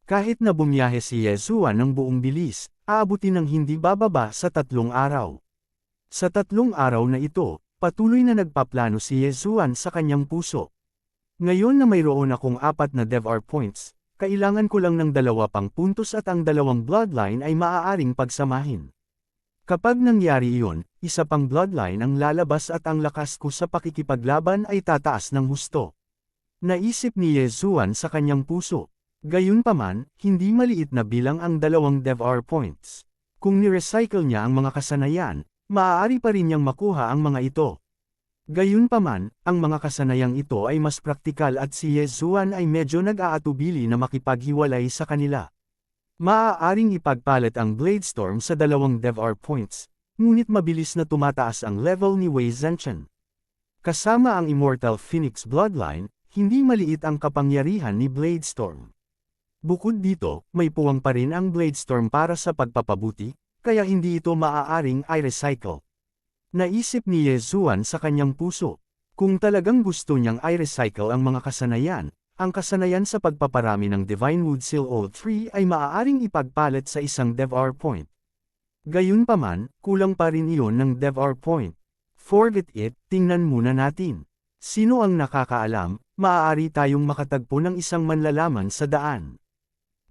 Kahit na bumiyahe si Yezuan ng buong bilis, aabutin ng hindi bababa sa 3 araw. Sa 3 araw na ito, patuloy na nagpaplano si Yezuan sa kanyang puso. Ngayon na mayroon akong 4 na DevR points, kailangan ko lang ng 2 pang puntos at ang 2 bloodline ay maaaring pagsamahin. Kapag nangyari iyon, isa pang bloodline ang lalabas at ang lakas ko sa pakikipaglaban ay tataas ng husto. Naisip ni Yezuan sa kanyang puso. Gayunpaman, hindi maliit na bilang ang 2 DevR points. Kung ni-recycle niya ang mga kasanayan, maaari pa rin niyang makuha ang mga ito. Gayunpaman, ang mga kasanayang ito ay mas praktikal at si Yezuan ay medyo nag-aatubili na makipaghiwalay sa kanila. Maaaring ipagpalit ang Bladestorm sa 2 DevR points, ngunit mabilis na tumataas ang level ni Wei Zhenchen. Kasama ang Immortal Phoenix Bloodline, hindi maliit ang kapangyarihan ni Bladestorm. Bukod dito, may puwang pa rin ang Bladestorm para sa pagpapabuti, kaya hindi ito maaaring i-recycle. Naisip ni Yezuan sa kanyang puso. Kung talagang gusto niyang i-recycle ang mga kasanayan, ang kasanayan sa pagpaparami ng Divine Wood Seal O3 ay maaaring ipagpalit sa isang DevR point. Gayunpaman, kulang pa rin iyon ng DevR point. Forget it, tingnan muna natin. Sino ang nakakaalam, maaari tayong makatagpo ng isang manlalaman sa daan.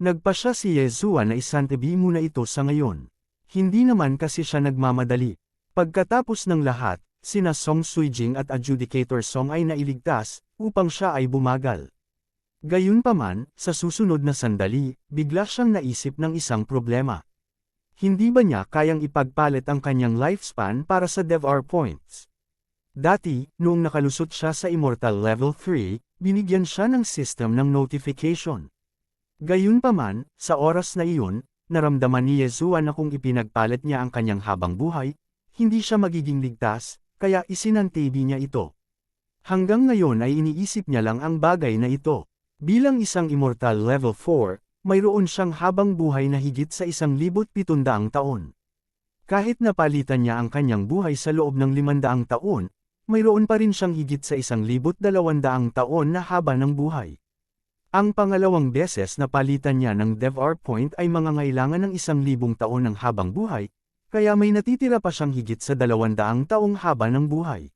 Nagpasya si Yezuan na isantabi muna ito sa ngayon. Hindi naman kasi siya nagmamadali. Pagkatapos ng lahat, sina Song Suijing at Adjudicator Song ay nailigtas, upang siya ay bumagal. Gayunpaman, sa susunod na sandali, bigla siyang naisip ng isang problema. Hindi ba niya kayang ipagpalit ang kanyang lifespan para sa DevR points? Dati, noong nakalusot siya sa Immortal Level 3, binigyan siya ng system ng notification. Gayunpaman, sa oras na iyon, naramdaman ni Yezuan na kung ipinagpalit niya ang kanyang habang buhay, hindi siya magiging ligtas, kaya isinantabi niya ito. Hanggang ngayon ay iniisip niya lang ang bagay na ito. Bilang isang Immortal Level 4, mayroon siyang habang buhay na higit sa 1,700 taon. Kahit napalitan niya ang kanyang buhay sa loob ng 500 taon, mayroon pa rin siyang higit sa 1,200 taon na haba ng buhay. Ang pangalawang beses na palitan niya ng DevR point ay mangangailangan ng 1,000 taon ng habang buhay, kaya may natitira pa siyang higit sa 200 taong haba ng buhay.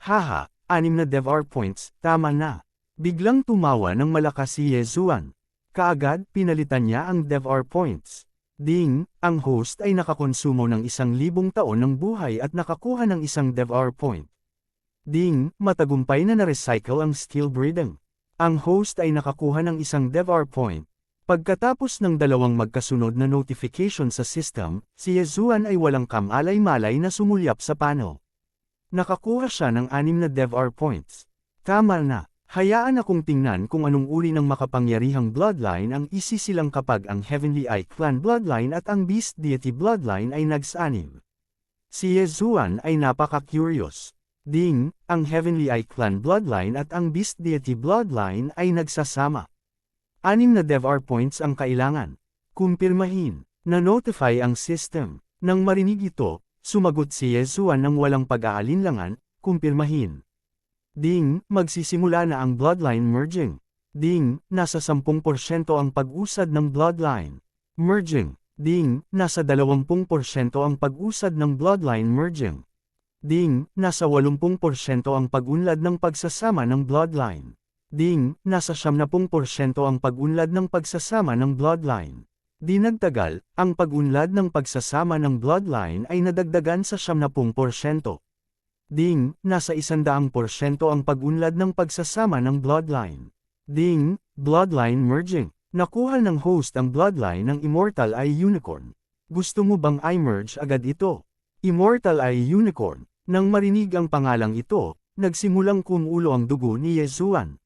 Haha, 6 na DevR points, tama na. Biglang tumawa ng malakas si Yezuan. Kaagad, pinalitan niya ang DevR points. Ding, ang host ay nakakonsumo ng 1,000 taon ng buhay at nakakuha ng isang DevR point. Ding, matagumpay na na-recycle ang skill breeding. Ang host ay nakakuha ng isang DevR point. Pagkatapos ng dalawang magkasunod na notification sa system, si Yezuan ay walang kamalay-malay na sumulyap sa panel. Nakakuha siya ng 6 na DevR points. Tama na, hayaan akong tingnan kung anong uri ng makapangyarihang bloodline ang isisilang kapag ang Heavenly Eye Clan bloodline at ang Beast Deity bloodline ay nagsanib. Si Yezuan ay napaka-curious. Ding, ang Heavenly Eye Clan bloodline at ang Beast Deity bloodline ay nagsasama. 6 na DevR points ang kailangan. Kumpirmahin. Na-notify ang system. Nang marinig ito, sumagot si Yezuan ng walang pag-aalinlangan, kumpirmahin. Ding, magsisimula na ang bloodline merging. Ding, nasa 10% ang pag-usad ng bloodline merging. Ding, nasa 20% ang pag-usad ng bloodline merging. Ding, nasa 80% ang pag-unlad ng pagsasama ng bloodline. Ding, nasa 70% ang pag-unlad ng pagsasama ng bloodline. Di nagtagal, ang pag-unlad ng pagsasama ng bloodline ay nadagdagan sa 70%. Ding, nasa 100% ang pag-unlad ng pagsasama ng bloodline. Ding, bloodline merging. Nakuha ng host ang bloodline ng Immortal Eye Unicorn. Gusto mo bang i-merge agad ito? Immortal Eye Unicorn. Nang marinig ang pangalang ito, nagsimulang kumulo ang dugo ni Yezuan.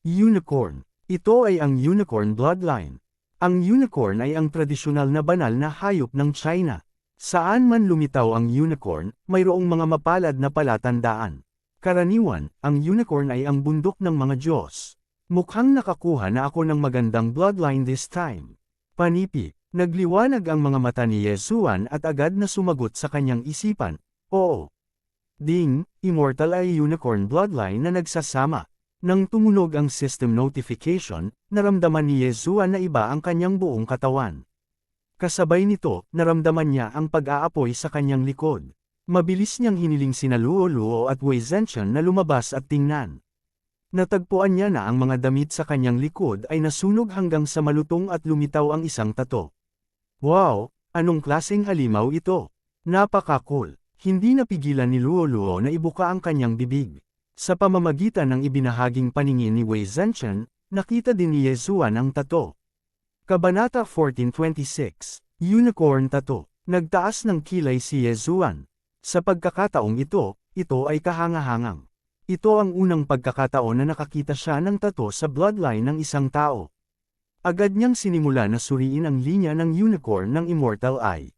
Unicorn. Ito ay ang unicorn bloodline. Ang unicorn ay ang tradisyonal na banal na hayop ng China. Saan man lumitaw ang unicorn, mayroong mga mapalad na palatandaan. Karaniwan, ang unicorn ay ang bundok ng mga Diyos. Mukhang nakakuha na ako ng magandang bloodline this time. Panipi. Nagliwanag ang mga mata ni Yezuan at agad na sumagot sa kanyang isipan, oo. Ding, Immortal Eye Unicorn bloodline na nagsasama. Nang tumunog ang system notification, naramdaman ni Yezuan na iba ang kanyang buong katawan. Kasabay nito, naramdaman niya ang pag-aapoy sa kanyang likod. Mabilis niyang hiniling sina Luo Luo at Wei Zhenchen na lumabas at tingnan. Natagpuan niya na ang mga damit sa kanyang likod ay nasunog hanggang sa malutong at lumitaw ang isang tato. Wow, anong klaseng halimaw ito? Napaka-cool. Hindi napigilan ni Luo Luo na ibuka ang kanyang bibig. Sa pamamagitan ng ibinahaging paningin ni Wei Zhenchen, nakita din ni Yezuan ang tato. Kabanata 1426, Unicorn Tato. Nagtaas ng kilay si Yezuan. Sa pagkakataong ito ay kahangahangang. Ito ang unang pagkakataon na nakakita siya ng tato sa bloodline ng isang tao. Agad niyang sinimula na suriin ang linya ng unicorn ng Immortal Eye.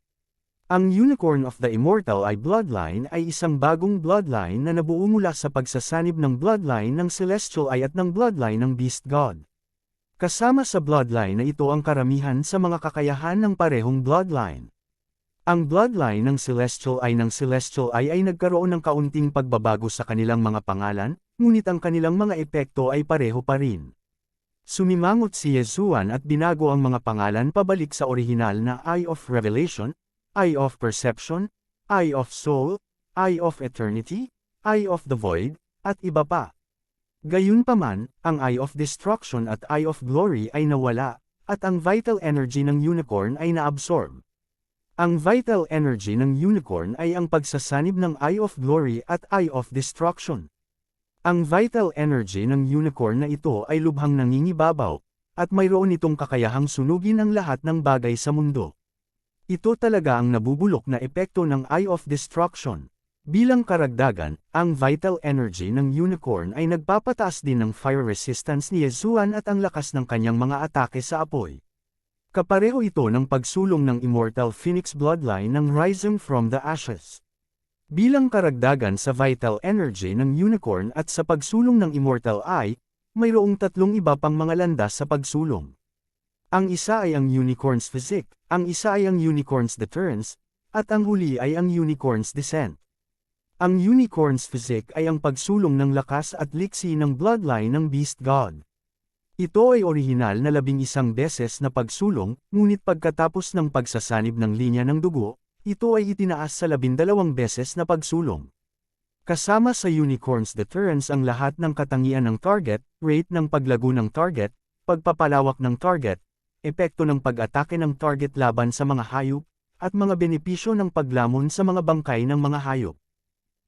Ang Unicorn of the Immortal Eye bloodline ay isang bagong bloodline na nabuo mula sa pagsasanib ng bloodline ng Celestial Eye at ng bloodline ng Beast God. Kasama sa bloodline na ito ang karamihan sa mga kakayahan ng parehong bloodline. Ang bloodline ng Celestial Eye ay nagkaroon ng kaunting pagbabago sa kanilang mga pangalan, ngunit ang kanilang mga epekto ay pareho pa rin. Sumimangot si Yesuan at binago ang mga pangalan pabalik sa orihinal na Eye of Revelation, Eye of Perception, Eye of Soul, Eye of Eternity, Eye of the Void, at iba pa. Gayunpaman, ang Eye of Destruction at Eye of Glory ay nawala, at ang vital energy ng unicorn ay naabsorb. Ang vital energy ng unicorn ay ang pagsasanib ng Eye of Glory at Eye of Destruction. Ang vital energy ng unicorn na ito ay lubhang nangingibabaw, at mayroon itong kakayahang sunugin ang lahat ng bagay sa mundo. Ito talaga ang nabubulok na epekto ng Eye of Destruction. Bilang karagdagan, ang vital energy ng unicorn ay nagpapataas din ng fire resistance ni Yesuan at ang lakas ng kanyang mga atake sa apoy. Kapareho ito ng pagsulong ng Immortal Phoenix Bloodline ng Rising from the Ashes. Bilang karagdagan sa vital energy ng unicorn at sa pagsulong ng Immortal Eye, mayroong tatlong iba pang mga landas sa pagsulong. Ang isa ay ang Unicorn's Physique, ang isa ay ang Unicorn's Deterrence, at ang huli ay ang Unicorn's Descent. Ang Unicorn's Physique ay ang pagsulong ng lakas at liksi ng bloodline ng Beast God. Ito ay orihinal na 11 beses na pagsulong, ngunit pagkatapos ng pagsasanib ng linya ng dugo, ito ay itinaas sa 12 beses na pagsulong. Kasama sa Unicorn's Deterrence ang lahat ng katangian ng target, rate ng paglago ng target, pagpapalawak ng target, epekto ng pag-atake ng target laban sa mga hayop, at mga benepisyo ng paglamon sa mga bangkay ng mga hayop.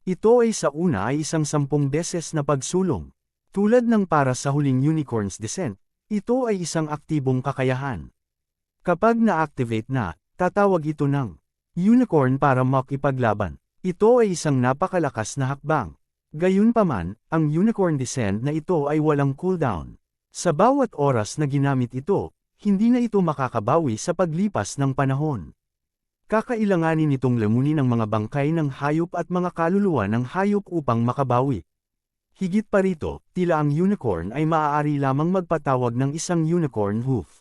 Ito ay sa una ay 10 beses na pagsulong. Tulad ng para sa huling Unicorn's Descent, ito ay isang aktibong kakayahan. Kapag na-activate na, tatawag ito ng Unicorn para makipaglaban. Ito ay isang napakalakas na hakbang. Gayunpaman, ang Unicorn Descent na ito ay walang cooldown. Sa bawat oras na ginamit ito, hindi na ito makakabawi sa paglipas ng panahon. Kakailanganin itong lamunin ang mga bangkay ng hayop at mga kaluluwa ng hayop upang makabawi. Higit pa rito, tila ang unicorn ay maaari lamang magpatawag ng isang unicorn hoof.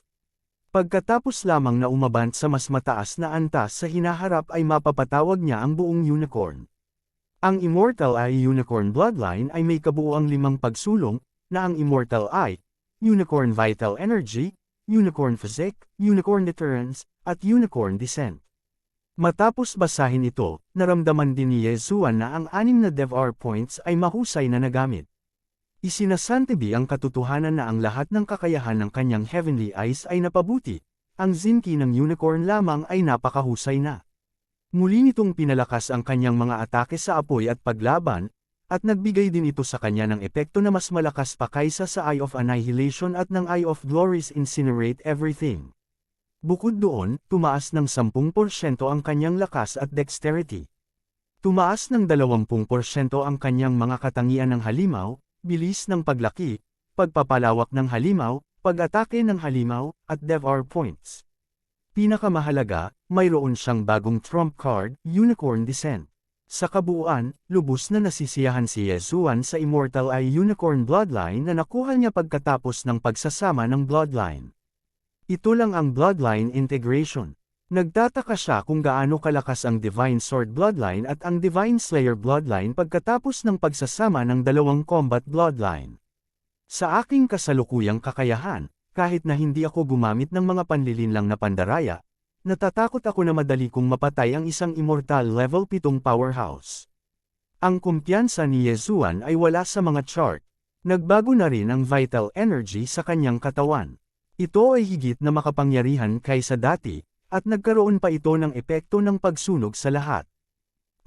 Pagkatapos lamang na umabant sa mas mataas na antas sa hinaharap ay mapapatawag niya ang buong unicorn. Ang Immortal Eye Unicorn Bloodline ay may kabuuang 5 pagsulong, na ang Immortal Eye, Unicorn Vital Energy, Unicorn Physique, Unicorn Deterrence, at Unicorn Descent. Matapos basahin ito, naramdaman din ni Yesuan na ang 6 na DevR points ay mahusay na nagamit. Isinasantabi ang katotohanan na ang lahat ng kakayahan ng kanyang Heavenly Eyes ay napabuti, ang Zinki ng Unicorn lamang ay napakahusay na. Muli nitong pinalakas ang kanyang mga atake sa apoy at paglaban, at nagbigay din ito sa kanya ng epekto na mas malakas pa kaysa sa Eye of Annihilation at ng Eye of Glory's Incinerate Everything. Bukod doon, tumaas ng 10% ang kanyang lakas at dexterity. Tumaas ng 20% ang kanyang mga katangian ng halimaw, bilis ng paglaki, pagpapalawak ng halimaw, pag-atake ng halimaw, at DevR points. Pinakamahalaga, mayroon siyang bagong trump card, Unicorn Descent. Sa kabuuan, lubos na nasisiyahan si Yesuan sa Immortal Eye Unicorn Bloodline na nakuha niya pagkatapos ng pagsasama ng Bloodline. Ito lang ang Bloodline Integration. Nagtataka siya kung gaano kalakas ang Divine Sword Bloodline at ang Divine Slayer Bloodline pagkatapos ng pagsasama ng dalawang combat bloodline. Sa aking kasalukuyang kakayahan, kahit na hindi ako gumamit ng mga panlilinlang na pandaraya, natatakot ako na madali kong mapatay ang isang Immortal Level 7 powerhouse. Ang kumpiyansa ni Yesuan ay wala sa mga chart. Nagbago na rin ang vital energy sa kanyang katawan. Ito ay higit na makapangyarihan kaysa dati, at nagkaroon pa ito ng epekto ng pagsunog sa lahat.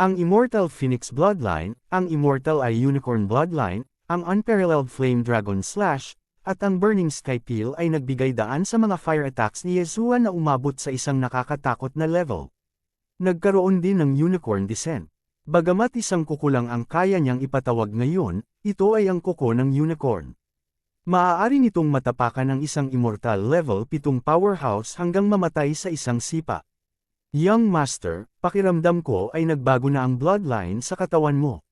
Ang Immortal Phoenix Bloodline, ang Immortal Eye Unicorn Bloodline, ang Unparalleled Flame Dragon Slash, at ang Burning Sky Peel ay nagbigay daan sa mga fire attacks ni Yesuan na umabot sa isang nakakatakot na level. Nagkaroon din ng Unicorn Descent. Bagamat isang kuko lang ang kaya niyang ipatawag ngayon, ito ay ang kuko ng unicorn. Maaari nitong matapakan ng isang Immortal Level 7 powerhouse hanggang mamatay sa isang sipa. Young Master, pakiramdam ko ay nagbago na ang bloodline sa katawan mo.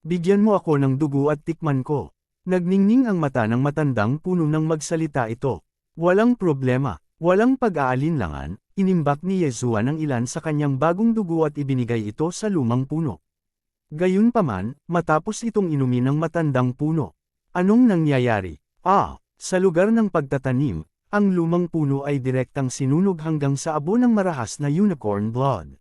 Bigyan mo ako ng dugo at tikman ko. Nagningning ang mata ng matandang puno nang magsalita ito. Walang problema, walang pag-aalinlangan, inimbak ni Yesuan ang ilan sa kanyang bagong dugo at ibinigay ito sa lumang puno. Gayunpaman, matapos itong inumin ng matandang puno. Anong nangyayari? Sa lugar ng pagtatanim, ang lumang puno ay direktang sinunog hanggang sa abo ng marahas na unicorn blood.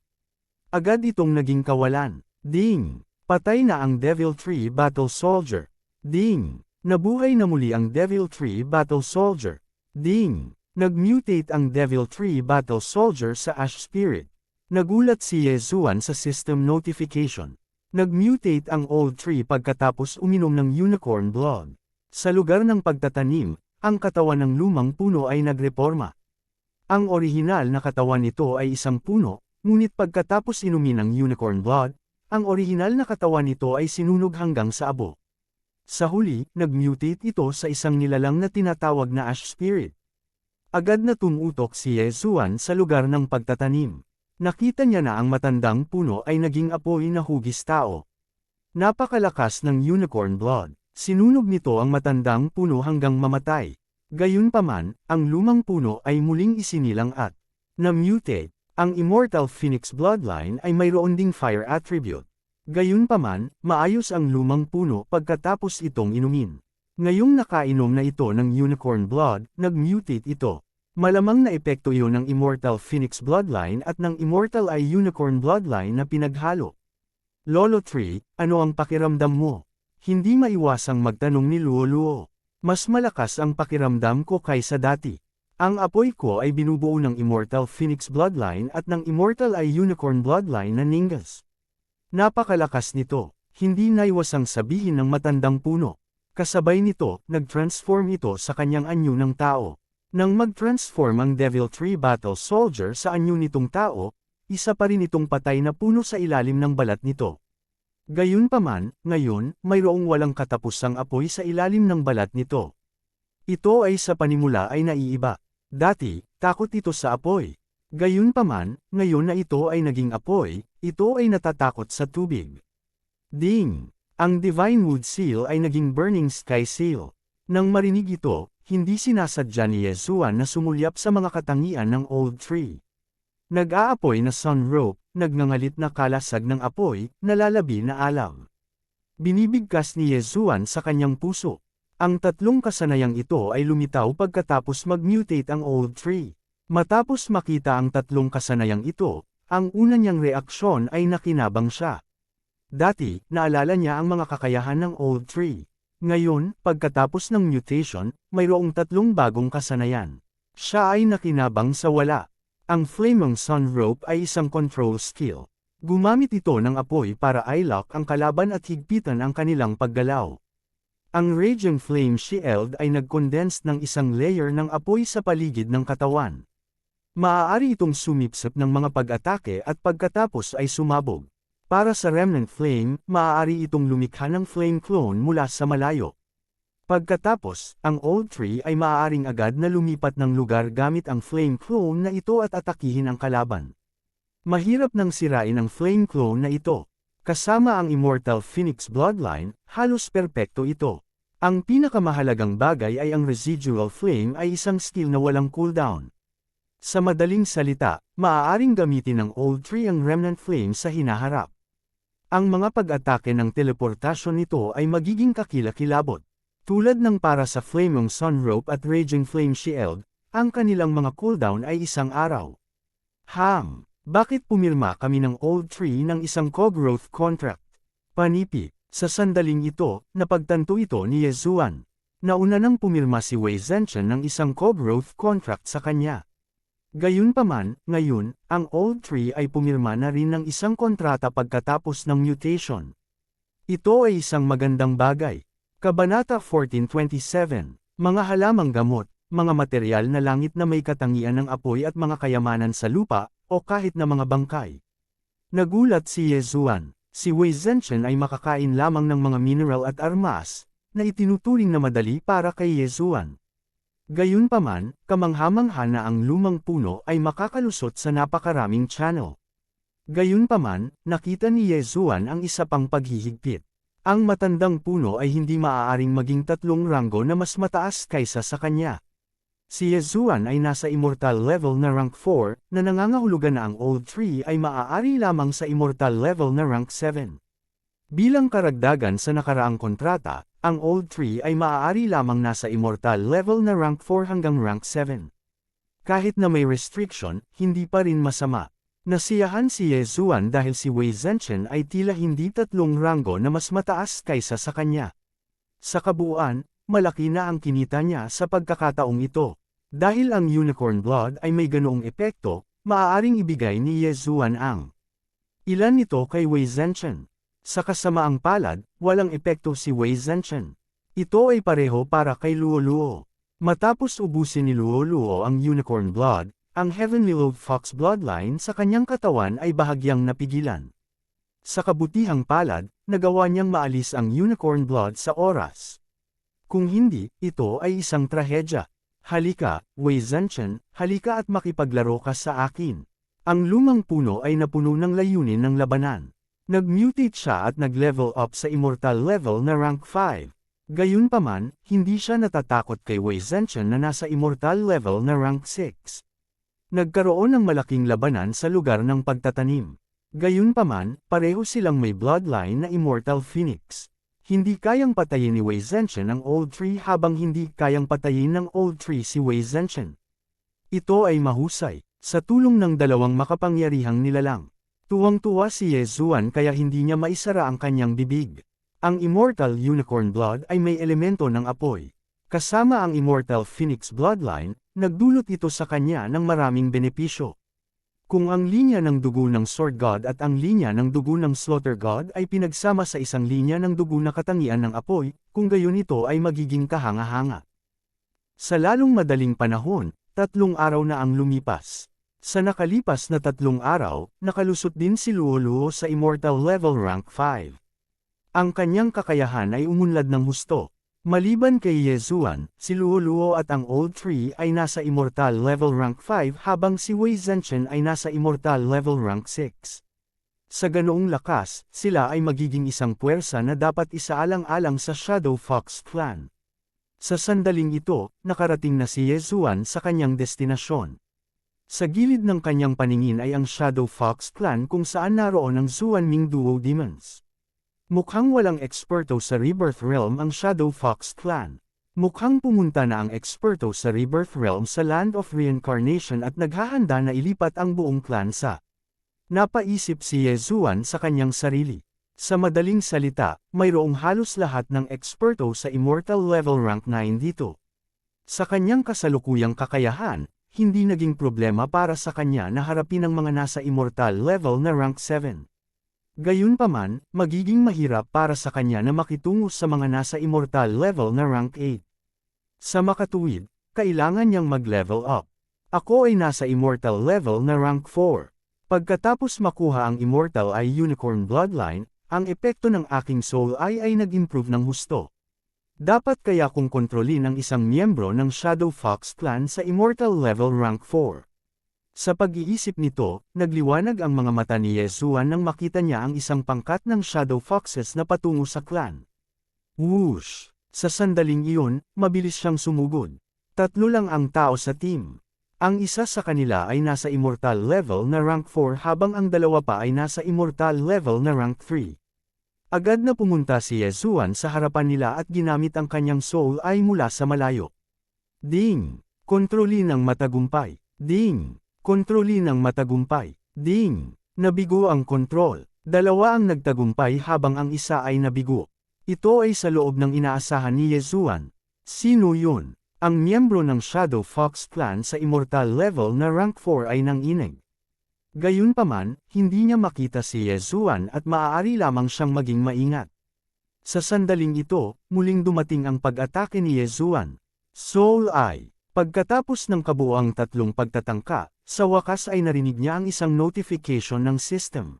Agad itong naging kawalan. Ding! Patay na ang Devil Tree Battle Soldier. Ding! Nabuhay na muli ang Devil Tree Battle Soldier. Ding! Nag-mutate ang Devil Tree Battle Soldier sa Ash Spirit. Nagulat si Yesuan sa system notification. Nag-mutate ang Old Tree pagkatapos uminom ng unicorn blood. Sa lugar ng pagtatanim, ang katawan ng lumang puno ay nagreporma. Ang orihinal na katawan nito ay isang puno, ngunit pagkatapos inumin ng unicorn blood, ang orihinal na katawan nito ay sinunog hanggang sa abo. Sa huli, nag-mutate ito sa isang nilalang na tinatawag na Ash Spirit. Agad na tumutok si Yesuan sa lugar ng pagtatanim. Nakita niya na ang matandang puno ay naging apoy na hugis tao. Napakalakas ng unicorn blood. Sinunog nito ang matandang puno hanggang mamatay. Gayunpaman, ang lumang puno ay muling isinilang at na-mutate. Ang Immortal Phoenix Bloodline ay mayroon ding fire attribute. Gayunpaman, maayos ang lumang puno pagkatapos itong inumin. Ngayong nakainom na ito ng unicorn blood, nag-mutate ito. Malamang na epekto iyon ng Immortal Phoenix Bloodline at ng Immortal Eye Unicorn Bloodline na pinaghalo. Lolo Tree, ano ang pakiramdam mo? Hindi maiwasang magtanong ni Luo. Mas malakas ang pakiramdam ko kaysa dati. Ang apoy ko ay binubuo ng Immortal Phoenix Bloodline at ng Immortal Eye Unicorn Bloodline na Ningas. Napakalakas nito, hindi naiwasang sabihin ng matandang puno. Kasabay nito, nag-transform ito sa kanyang anyo ng tao. Nang mag-transform ang Devil Tree Battle Soldier sa anyo nitong tao, isa pa rin itong patay na puno sa ilalim ng balat nito. Gayunpaman, ngayon, mayroong walang katapusang apoy sa ilalim ng balat nito. Ito ay sa panimula ay naiiba. Dati, takot ito sa apoy. Gayunpaman, ngayon na ito ay naging apoy, ito ay natatakot sa tubig. Ding! Ang Divine Wood Seal ay naging Burning Sky Seal. Nang marinig ito, hindi sinasadya ni Yesuan na sumulyap sa mga katangian ng Old Tree. Nag-aapoy na sun rope, nagngangalit na kalasag ng apoy, nalalabi na alaw. Binibigkas ni Yesuan sa kanyang puso. Ang tatlong kasanayang ito ay lumitaw pagkatapos mag-mutate ang Old Tree. Matapos makita ang tatlong kasanayang ito, ang una niyang reaksyon ay nakinabang siya. Dati, naalala niya ang mga kakayahan ng Old Tree. Ngayon, pagkatapos ng mutation, mayroong tatlong bagong kasanayan. Siya ay nakinabang sa wala. Ang Flaming Sun Rope ay isang control skill. Gumamit ito ng apoy para i-lock ang kalaban at higpitan ang kanilang paggalaw. Ang Raging Flame Shield ay nag-condense ng isang layer ng apoy sa paligid ng katawan. Maaari itong sumipsip ng mga pag-atake at pagkatapos ay sumabog. Para sa Remnant Flame, maaari itong lumikha ng flame clone mula sa malayo. Pagkatapos, ang Old Tree ay maaaring agad na lumipat ng lugar gamit ang flame clone na ito at atakihin ang kalaban. Mahirap nang sirain ang flame clone na ito. Kasama ang Immortal Phoenix Bloodline, halos perpekto ito. Ang pinakamahalagang bagay ay ang Residual Flame ay isang skill na walang cooldown. Sa madaling salita, maaaring gamitin ng Old Tree ang Remnant Flame sa hinaharap. Ang mga pag-atake ng teleportasyon nito ay magiging kakilakilabot. Tulad ng para sa Flaming Sun Rope at Raging Flame Shield, ang kanilang mga cooldown ay isang araw. Bakit pumirma kami ng Old Tree ng isang co-growth contract? Panipi, sa sandaling ito, napagtanto ito ni Yesuan. Nauna nang pumirma si Wei Zhenchen ng isang co-growth contract sa kanya. Gayunpaman, ngayon, ang Old Tree ay pumirma na rin ng isang kontrata pagkatapos ng mutation. Ito ay isang magandang bagay. Kabanata 1427, mga halamang gamot, mga materyal na langit na may katangian ng apoy at mga kayamanan sa lupa, o kahit na mga bangkay. Nagulat si Yesuan, si Wei Zhenchen ay makakain lamang ng mga mineral at armas, na itinuturing na madali para kay Yesuan. Gayunpaman, kamangha-mangha na ang lumang puno ay makakalusot sa napakaraming channel. Gayunpaman, nakita ni Yesuan ang isa pang paghihigpit. Ang matandang puno ay hindi maaaring maging tatlong ranggo na mas mataas kaysa sa kanya. Si Yezuan ay nasa immortal level na rank 4, na nangangahulugan na ang old tree ay maaari lamang sa immortal level na rank 7. Bilang karagdagan sa nakaraang kontrata, ang old tree ay maaari lamang nasa immortal level na rank 4 hanggang rank 7. Kahit na may restriction, hindi pa rin masama. Nasiyahan si Yezuan dahil si Wei Zhenchen ay tila hindi tatlong ranggo na mas mataas kaysa sa kanya. Sa kabuuan, malaki na ang kinita niya sa pagkakataong ito. Dahil ang unicorn blood ay may ganoong epekto, maaaring ibigay ni Yezuan ang ilan nito kay Wei Zhenchen. Sa kasamaang palad, walang epekto si Wei Zhenchen. Ito ay pareho para kay Luo Luo. Matapos ubusin ni Luo Luo ang unicorn blood, ang Heavenly Lord Fox bloodline sa kanyang katawan ay bahagyang napigilan. Sa kabutihang palad, nagawa niyang maalis ang unicorn blood sa oras. Kung hindi, ito ay isang trahedya. Halika, Wei Zhenchen, halika at makipaglaro ka sa akin. Ang lumang puno ay napuno ng layunin ng labanan. Nag-mutate siya at nag-level up sa immortal level na rank 5. Gayunpaman, hindi siya natatakot kay Wei Zhenchen na nasa immortal level na rank 6. Nagkaroon ng malaking labanan sa lugar ng pagtatanim. Gayunpaman, pareho silang may bloodline na Immortal Phoenix. Hindi kayang patayin ni Wei Zhenchen ang Old Tree habang hindi kayang patayin ng Old Tree si Wei Zhenchen. Ito ay mahusay, sa tulong ng dalawang makapangyarihang nilalang. Tuwang-tuwa si Yezuan kaya hindi niya maisara ang kanyang bibig. Ang Immortal Unicorn Blood ay may elemento ng apoy. Kasama ang Immortal Phoenix Bloodline, nagdulot ito sa kanya ng maraming benepisyo. Kung ang linya ng dugo ng Sword God at ang linya ng dugo ng Slaughter God ay pinagsama sa isang linya ng dugo na katangian ng apoy, kung gayon ito ay magiging kahanga-hanga. Sa lalong madaling panahon, 3 araw na ang lumipas. Sa nakalipas na 3 araw, nakalusot din si Luo Luo sa Immortal Level Rank 5. Ang kanyang kakayahan ay umunlad ng husto. Maliban kay Yezuan, si Luo Luo at ang Old Tree ay nasa Immortal Level Rank 5 habang si Wei Zhenchen ay nasa Immortal Level Rank 6. Sa ganoong lakas, sila ay magiging isang puwersa na dapat isaalang-alang sa Shadow Fox Clan. Sa sandaling ito, nakarating na si Yezuan sa kanyang destinasyon. Sa gilid ng kanyang paningin ay ang Shadow Fox Clan kung saan naroon ang Zuanming Duo Demons. Mukhang walang eksperto sa Rebirth Realm ang Shadow Fox Clan. Mukhang pumunta na ang eksperto sa Rebirth Realm sa Land of Reincarnation at naghahanda na ilipat ang buong clan sa. Napaisip si Yezuan sa kanyang sarili. Sa madaling salita, mayroong halos lahat ng eksperto sa Immortal Level Rank 9 dito. Sa kanyang kasalukuyang kakayahan, hindi naging problema para sa kanya na harapin ang mga nasa Immortal Level na Rank 7. Gayunpaman, magiging mahirap para sa kanya na makitungo sa mga nasa immortal level na rank 8. Sa makatuwid, kailangan niyang mag-level up. Ako ay nasa immortal level na rank 4. Pagkatapos makuha ang immortal ay unicorn bloodline, ang epekto ng aking soul ay nag-improve ng husto. Dapat kaya kong kontrolin ang isang miyembro ng Shadow Fox Clan sa immortal level rank 4. Sa pag-iisip nito, nagliwanag ang mga mata ni Yezuan nang makita niya ang isang pangkat ng Shadow Foxes na patungo sa clan. Whoosh! Sa sandaling iyon, mabilis siyang sumugod. 3 lang ang tao sa team. Ang isa sa kanila ay nasa immortal level na rank 4 habang ang dalawa pa ay nasa immortal level na rank 3. Agad na pumunta si Yezuan sa harapan nila at ginamit ang kanyang soul eye mula sa malayo. Ding! Kontrolin ng matagumpay. Ding! Kontrolin ng matagumpay. Ding! Nabigo ang kontrol. 2 ang nagtagumpay habang ang isa ay nabigo. Ito ay sa loob ng inaasahan ni Yezuan. Sino yun? Ang miyembro ng Shadow Fox Clan sa immortal level na rank 4 ay nanginig. Gayunpaman, hindi niya makita si Yezuan at maaari lamang siyang maging maingat. Sa sandaling ito, muling dumating ang pag-atake ni Yezuan. Soul Eye. Pagkatapos ng kabuuang 3 pagtatangka, sa wakas ay narinig niya ang isang notification ng system.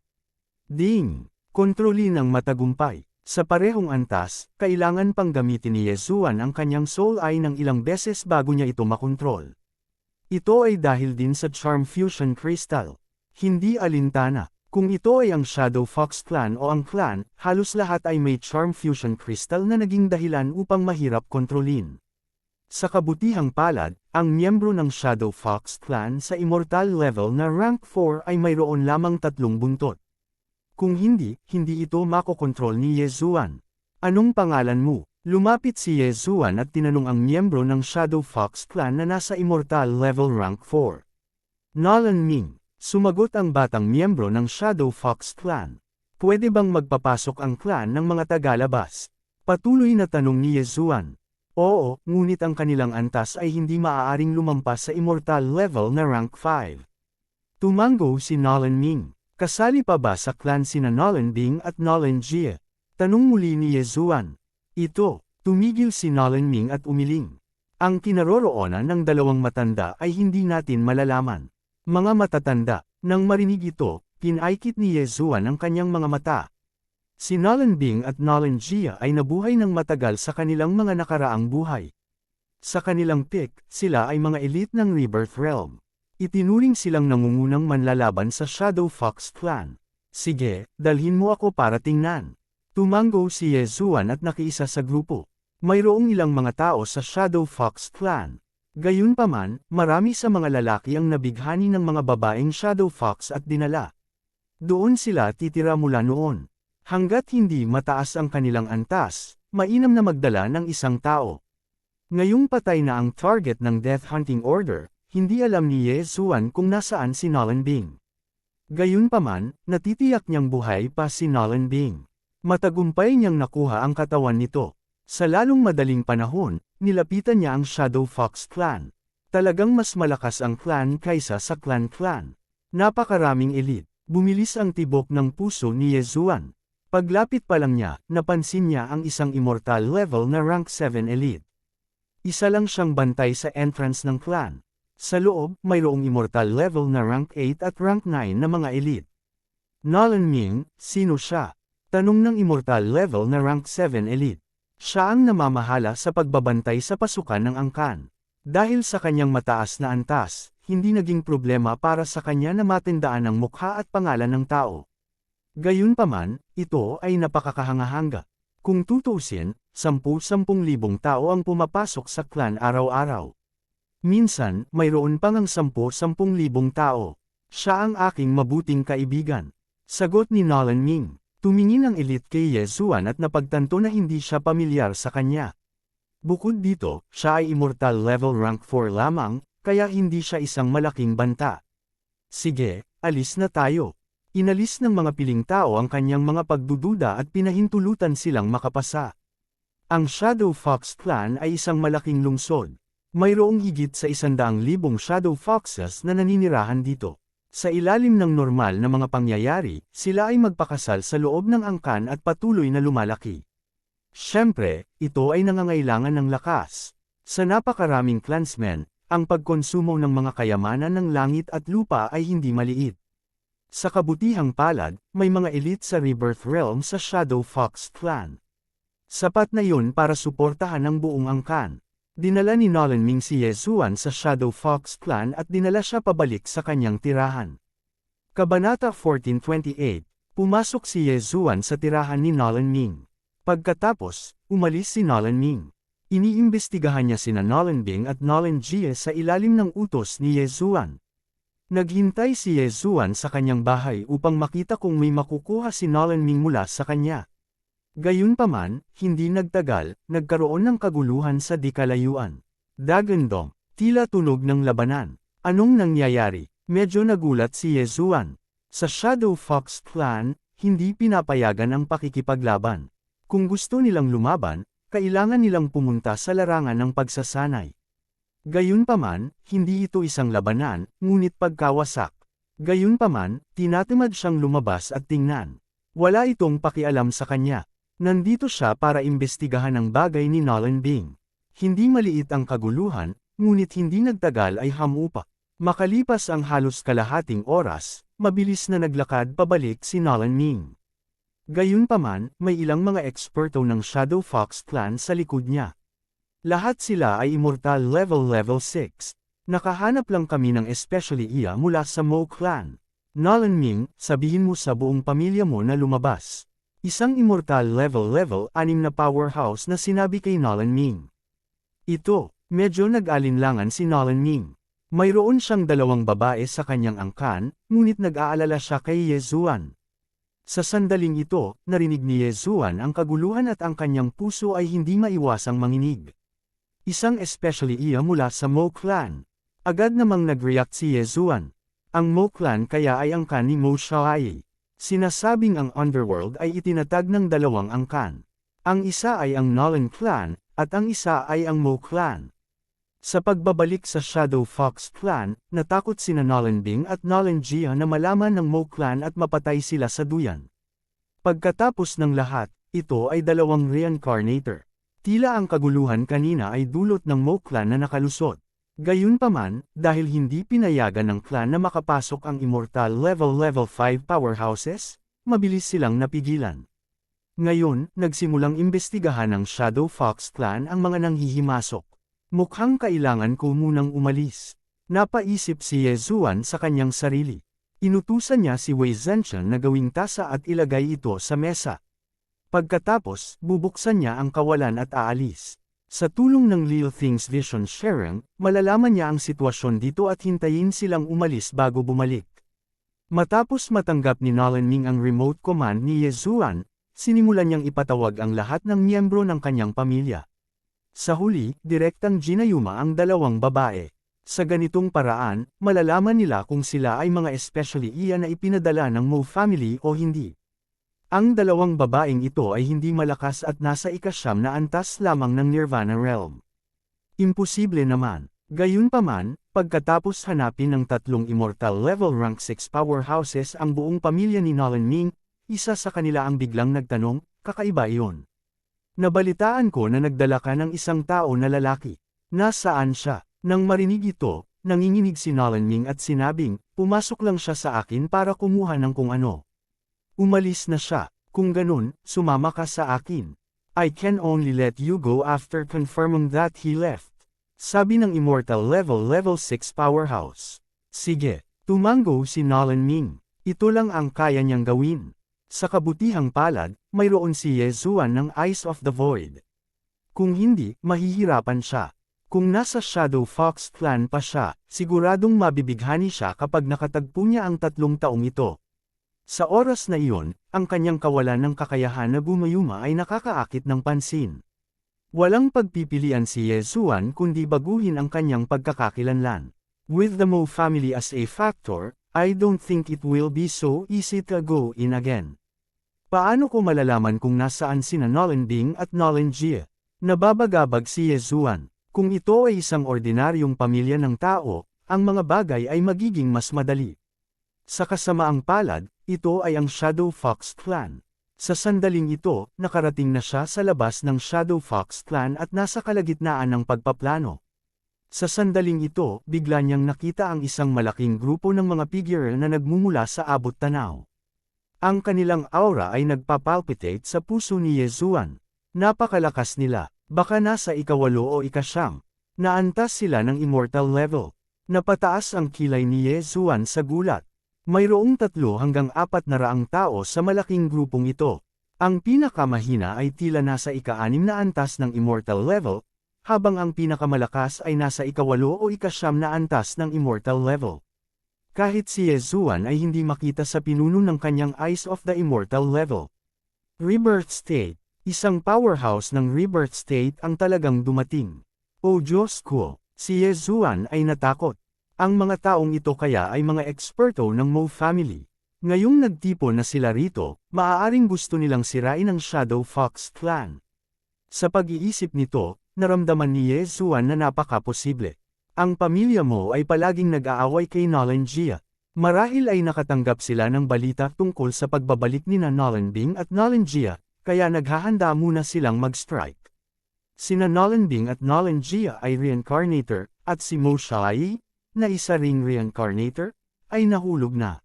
Ding! Kontrolin ng matagumpay. Sa parehong antas, kailangan pang gamitin ni Yezuan ang kanyang soul eye ng ilang beses bago niya ito makontrol. Ito ay dahil din sa Charm Fusion Crystal. Hindi alintana. Kung ito ay ang Shadow Fox Clan o ang clan, halos lahat ay may Charm Fusion Crystal na naging dahilan upang mahirap kontrolin. Sa kabutihang palad, ang miyembro ng Shadow Fox Clan sa Immortal level na rank 4 ay mayroon lamang 3 buntot. Kung hindi ito makokontrol ni Yezuan. Anong pangalan mo? Lumapit si Yezuan at tinanong ang miyembro ng Shadow Fox Clan na nasa Immortal level rank 4. Nolan Ming. Sumagot ang batang miyembro ng Shadow Fox Clan. Pwede bang magpapasok ang clan ng mga tagalabas? Patuloy na tanong ni Yezuan. Oo, ngunit ang kanilang antas ay hindi maaaring lumampas sa Immortal level na rank 5. Tumango si Nolan Ming. Kasali pa ba sa clan sina Nolan Bing at Nolan Jie? Tanong muli ni Yezuan. Ito, tumigil si Nolan Ming at umiling. Ang kinaroroonan ng dalawang matanda ay hindi natin malalaman. Mga matatanda, nang marinig ito, pinaikit ni Yezuan ang kanyang mga mata. Si Nolan Bing at Nolan Jie ay nabuhay ng matagal sa kanilang mga nakaraang buhay. Sa kanilang peak, sila ay mga elite ng Rebirth Realm. Itinuring silang nangungunang manlalaban sa Shadow Fox Clan. Sige, dalhin mo ako para tingnan. Tumango si Yezuan at nakiisa sa grupo. Mayroong ilang mga tao sa Shadow Fox Clan. Gayunpaman, marami sa mga lalaki ang nabighani ng mga babaeng Shadow Fox at dinala. Doon sila titira mula noon. Hanggat hindi mataas ang kanilang antas, mainam na magdala ng isang tao. Ngayong patay na ang target ng Death Hunting Order, hindi alam ni Yezuan kung nasaan si Nolan Bing. Gayunpaman, natitiyak niyang buhay pa si Nolan Bing. Matagumpay niyang nakuha ang katawan nito. Sa lalong madaling panahon, nilapitan niya ang Shadow Fox Clan. Talagang mas malakas ang clan kaysa sa clan. Napakaraming elite. Bumilis ang tibok ng puso ni Yezuan. Paglapit pa lang niya, napansin niya ang isang immortal level na rank 7 elite. Isa lang siyang bantay sa entrance ng clan. Sa loob, mayroong immortal level na rank 8 at rank 9 na mga elite. Nolan Ming, sino siya? Tanong ng immortal level na rank 7 elite. Siya ang namamahala sa pagbabantay sa pasukan ng angkan. Dahil sa kanyang mataas na antas, hindi naging problema para sa kanya na matindaan ang mukha at pangalan ng tao. Gayunpaman, ito ay napakakahanga-hanga. Kung tutuusin, 10,000 tao ang pumapasok sa clan araw-araw. Minsan, mayroon pang ang 10,000 tao. Siya ang aking mabuting kaibigan. Sagot ni Nolan Ming. Tumingin ang elite kay Yezuan at napagtanto na hindi siya pamilyar sa kanya. Bukod dito, siya ay immortal level rank 4 lamang, kaya hindi siya isang malaking banta. Sige, alis na tayo. Inalis ng mga piling tao ang kanyang mga pagdududa at pinahintulutan silang makapasa. Ang Shadow Fox Clan ay isang malaking lungsod. Mayroong higit sa 100,000 Shadow Foxes na naninirahan dito. Sa ilalim ng normal na mga pangyayari, sila ay magpakasal sa loob ng angkan at patuloy na lumalaki. Siyempre, ito ay nangangailangan ng lakas. Sa napakaraming clansmen, ang pagkonsumo ng mga kayamanan ng langit at lupa ay hindi maliit. Sa kabutihang palad, may mga elite sa Rebirth Realm sa Shadow Fox Clan. Sapat na yun para suportahan ang buong angkan. Dinala ni Nolan Ming si Yezuan sa Shadow Fox Clan at dinala siya pabalik sa kanyang tirahan. Kabanata 1428, pumasok si Yezuan sa tirahan ni Nolan Ming. Pagkatapos, umalis si Nolan Ming. Iniimbestigahan niya sina Nolan Bing at Nolan Jie sa ilalim ng utos ni Yezuan. Naghintay si Yezuan sa kanyang bahay upang makita kung may makukuha si Nolan Ming mula sa kanya. Gayunpaman, hindi nagtagal, nagkaroon ng kaguluhan sa di kalayuan. Dagandong, tila tunog ng labanan. Anong nangyayari? Medyo nagulat si Yezuan. Sa Shadow Fox Clan, hindi pinapayagan ang pakikipaglaban. Kung gusto nilang lumaban, kailangan nilang pumunta sa larangan ng pagsasanay. Gayunpaman, hindi ito isang labanan, ngunit pagkawasak. Gayunpaman, tinatamad siyang lumabas at tingnan. Wala itong pakialam sa kanya. Nandito siya para imbestigahan ang bagay ni Nolan Bing. Hindi maliit ang kaguluhan, ngunit hindi nagtagal ay hamupa. Makalipas ang halos kalahating oras, mabilis na naglakad pabalik si Nolan Ming. Gayunpaman, may ilang mga eksperto ng Shadow Fox Clan sa likod niya. Lahat sila ay immortal level 6. Nakahanap lang kami ng especially iya mula sa Mo Clan. Nolan Ming, sabihin mo sa buong pamilya mo na lumabas. Isang immortal level 6 na powerhouse na sinabi kay Nolan Ming. Ito, medyo nag-alinlangan si Nolan Ming. Mayroon siyang dalawang babae sa kanyang angkan, ngunit nag-aalala siya kay Ye Zuan. Sa sandaling ito, narinig ni Ye Zuan ang kaguluhan at ang kanyang puso ay hindi maiwasang manginig. Isang especially iya mula sa Mo Clan. Agad namang nag-react si Ye Zuan. Ang Mo Clan kaya ay angkan ni Mo Xiaoyi. Sinasabing ang Underworld ay itinatag ng dalawang angkan. Ang isa ay ang Nolan Clan, at ang isa ay ang Mo Clan. Sa pagbabalik sa Shadow Fox Clan, natakot sina Nolan Bing at Nolan Jia na malaman ng Mo Clan at mapatay sila sa duyan. Pagkatapos ng lahat, ito ay dalawang reincarnator. Tila ang kaguluhan kanina ay dulot ng Mo Clan na nakalusot. Gayunpaman, dahil hindi pinayagan ng clan na makapasok ang immortal level 5 powerhouses, mabilis silang napigilan. Ngayon, nagsimulang imbestigahan ng Shadow Fox Clan ang mga nanghihimasok. Mukhang kailangan ko munang umalis. Napaisip si Ye Zuan sa kanyang sarili. Inutusan niya si Wei Zhenchen na gawing tasa at ilagay ito sa mesa. Pagkatapos, bubuksan niya ang kawalan at aalis. Sa tulong ng Little Things Vision Sharing, malalaman niya ang sitwasyon dito at hintayin silang umalis bago bumalik. Matapos matanggap ni Nolan Ming ang remote command ni Ye Zuan, sinimulan niyang ipatawag ang lahat ng miyembro ng kanyang pamilya. Sa huli, direktang ginayuma ang dalawang babae. Sa ganitong paraan, malalaman nila kung sila ay mga especially iya na ipinadala ng Mo family o hindi. Ang dalawang babaeng ito ay hindi malakas at nasa ika-9 na antas lamang ng Nirvana Realm. Imposible naman. Gayunpaman, pagkatapos hanapin ng tatlong immortal level rank 6 powerhouses ang buong pamilya ni Nolan Ming, isa sa kanila ang biglang nagtanong, kakaiba iyon. Nabalitaan ko na nagdala ka ng isang tao na lalaki. Nasaan siya? Nang marinig ito, nanginginig si Nolan Ming at sinabing, pumasok lang siya sa akin para kumuha ng kung ano. Umalis na siya. Kung ganun, sumama ka sa akin. I can only let you go after confirming that he left. Sabi ng immortal level 6 powerhouse. Sige, tumango si Nolan Ming. Ito lang ang kaya niyang gawin. Sa kabutihang palad, mayroon si Ye Zuan ng Eyes of the Void. Kung hindi, mahihirapan siya. Kung nasa Shadow Fox Clan pa siya, siguradong mabibighani siya kapag nakatagpo niya ang 3 taong ito. Sa oras na iyon, ang kanyang kawalan ng kakayahan na gumayuma ay nakakaakit ng pansin. Walang pagpipilian si Ye Zuan kundi baguhin ang kanyang pagkakakilanlan. With the Mo family as a factor, I don't think it will be so easy to go in again. Paano ko malalaman kung nasaan sina Nolan Bing at Nolan Jia? Nababagabag si Ye Zuan. Kung ito ay isang ordinaryong pamilya ng tao, ang mga bagay ay magiging mas madali. Sa kasamaang palad, ito ay ang Shadow Fox Clan. Sa sandaling ito, nakarating na siya sa labas ng Shadow Fox Clan at nasa kalagitnaan ng pagpaplano. Sa sandaling ito, bigla niyang nakita ang isang malaking grupo ng mga figure na nagmumula sa abot tanaw. Ang kanilang aura ay nagpapalpitate sa puso ni Ye Zuan. Napakalakas nila, baka nasa ika-8 o ika-9. Naantas sila ng immortal level. Napataas ang kilay ni Ye Zuan sa gulat. Mayroong 3 hanggang 400 tao sa malaking grupong ito. Ang pinakamahina ay tila nasa ika-6 na antas ng immortal level, habang ang pinakamalakas ay nasa ika-8 o ika-9 na antas ng immortal level. Kahit si Ye Zuan ay hindi makita sa pinuno ng kanyang Eyes of the Immortal level. Rebirth State. Isang powerhouse ng Rebirth State ang talagang dumating. O Diyos ko, si Ye Zuan ay natakot. Ang mga taong ito kaya ay mga eksperto ng Mo family. Ngayong nagtipon na sila rito, maaaring gusto nilang sirain ang Shadow Fox Clan. Sa pag-iisip nito, naramdaman ni Ye Zuan na napaka-posible. Ang pamilya mo ay palaging nag-aaway kay Nolan Jia. Marahil ay nakatanggap sila ng balita tungkol sa pagbabalik ni Nolan Bing at Nolan Jia, kaya naghahanda muna silang mag-strike. Sina Nolan Bing at Nolan Jia ay reincarnator, at si Mo Xiaoyi, na isa ring reincarnator, ay nahulog na.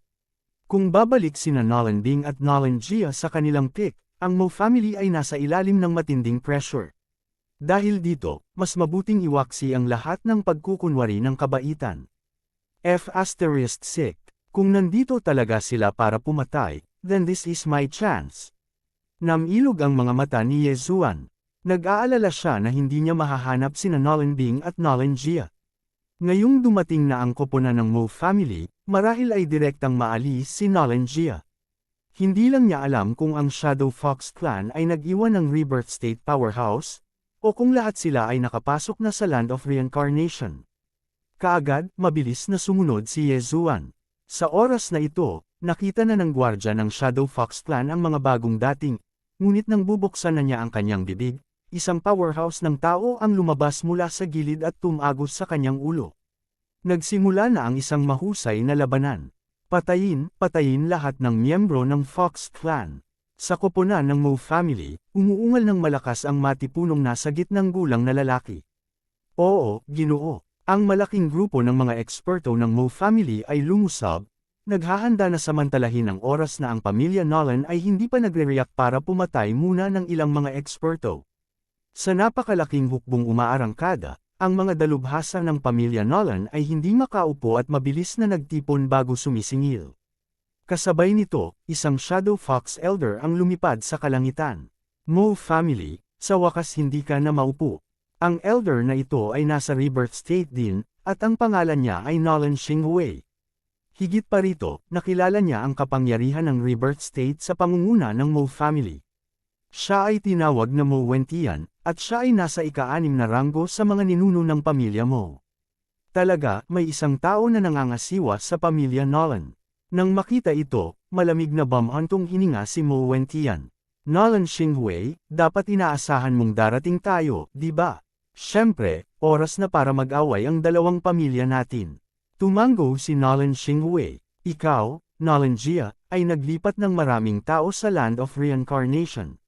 Kung babalik sina Nolan Bing at Nolan Jia sa kanilang pick, ang Mo family ay nasa ilalim ng matinding pressure. Dahil dito, mas mabuting iwaksi ang lahat ng pagkukunwari ng kabaitan. F*6. Kung nandito talaga sila para pumatay, then this is my chance. Namilog ang mga mata ni Yezuan. Nag-aalala siya na hindi niya mahahanap sina Nolan Bing at Nolan Jia. Ngayong dumating na ang koponan ng Mo family, marahil ay direktang maalis si Nolan Jia. Hindi lang niya alam kung ang Shadow Fox clan ay nag-iwan ng Rebirth State Powerhouse, o kung lahat sila ay nakapasok na sa Land of Reincarnation. Kaagad, mabilis na sumunod si Yezuan. Sa oras na ito, nakita na ng gwardya ng Shadow Fox clan ang mga bagong dating, ngunit nang bubuksan na niya ang kanyang bibig, isang powerhouse ng tao ang lumabas mula sa gilid at tumagos sa kanyang ulo. Nagsimula na ang isang mahusay na labanan. Patayin lahat ng miyembro ng Fox clan. Sa koponan ng Mo family, umuungal ng malakas ang matipunong nasa gitnang gulang na lalaki. Oo, Ginoo. Ang malaking grupo ng mga eksperto ng Mo family ay lumusab, naghahanda na samantalahin ang oras na ang pamilya Nolan ay hindi pa nagre-react para pumatay muna ng ilang mga eksperto. Sa napakalaking hukbong umaarangkada, ang mga dalubhasa ng pamilya Nolan ay hindi makaupo at mabilis na nagtipon bago sumisingil. Kasabay nito, isang Shadow Fox Elder ang lumipad sa kalangitan. Mo family, sa wakas hindi ka na maupo. Ang Elder na ito ay nasa Rebirth State din, at ang pangalan niya ay Nolan Xinghui. Higit pa rito, nakilala niya ang kapangyarihan ng Rebirth State sa pangunguna ng Mo family. Siya ay tinawag na Mo Wentian, at siya ay nasa ika-6 na ranggo sa mga ninuno ng pamilya Mo. Talaga, may isang tao na nangangasiwa sa pamilya Nolan. Nang makita ito, malamig na bamhantong hininga si Mo Wentian. Nolan Xinghui, dapat inaasahan mong darating tayo, di ba? Siyempre, oras na para mag-away ang dalawang pamilya natin. Tumango si Nolan Xinghui. Ikaw, Nolan Jia, ay naglipat ng maraming tao sa Land of Reincarnation.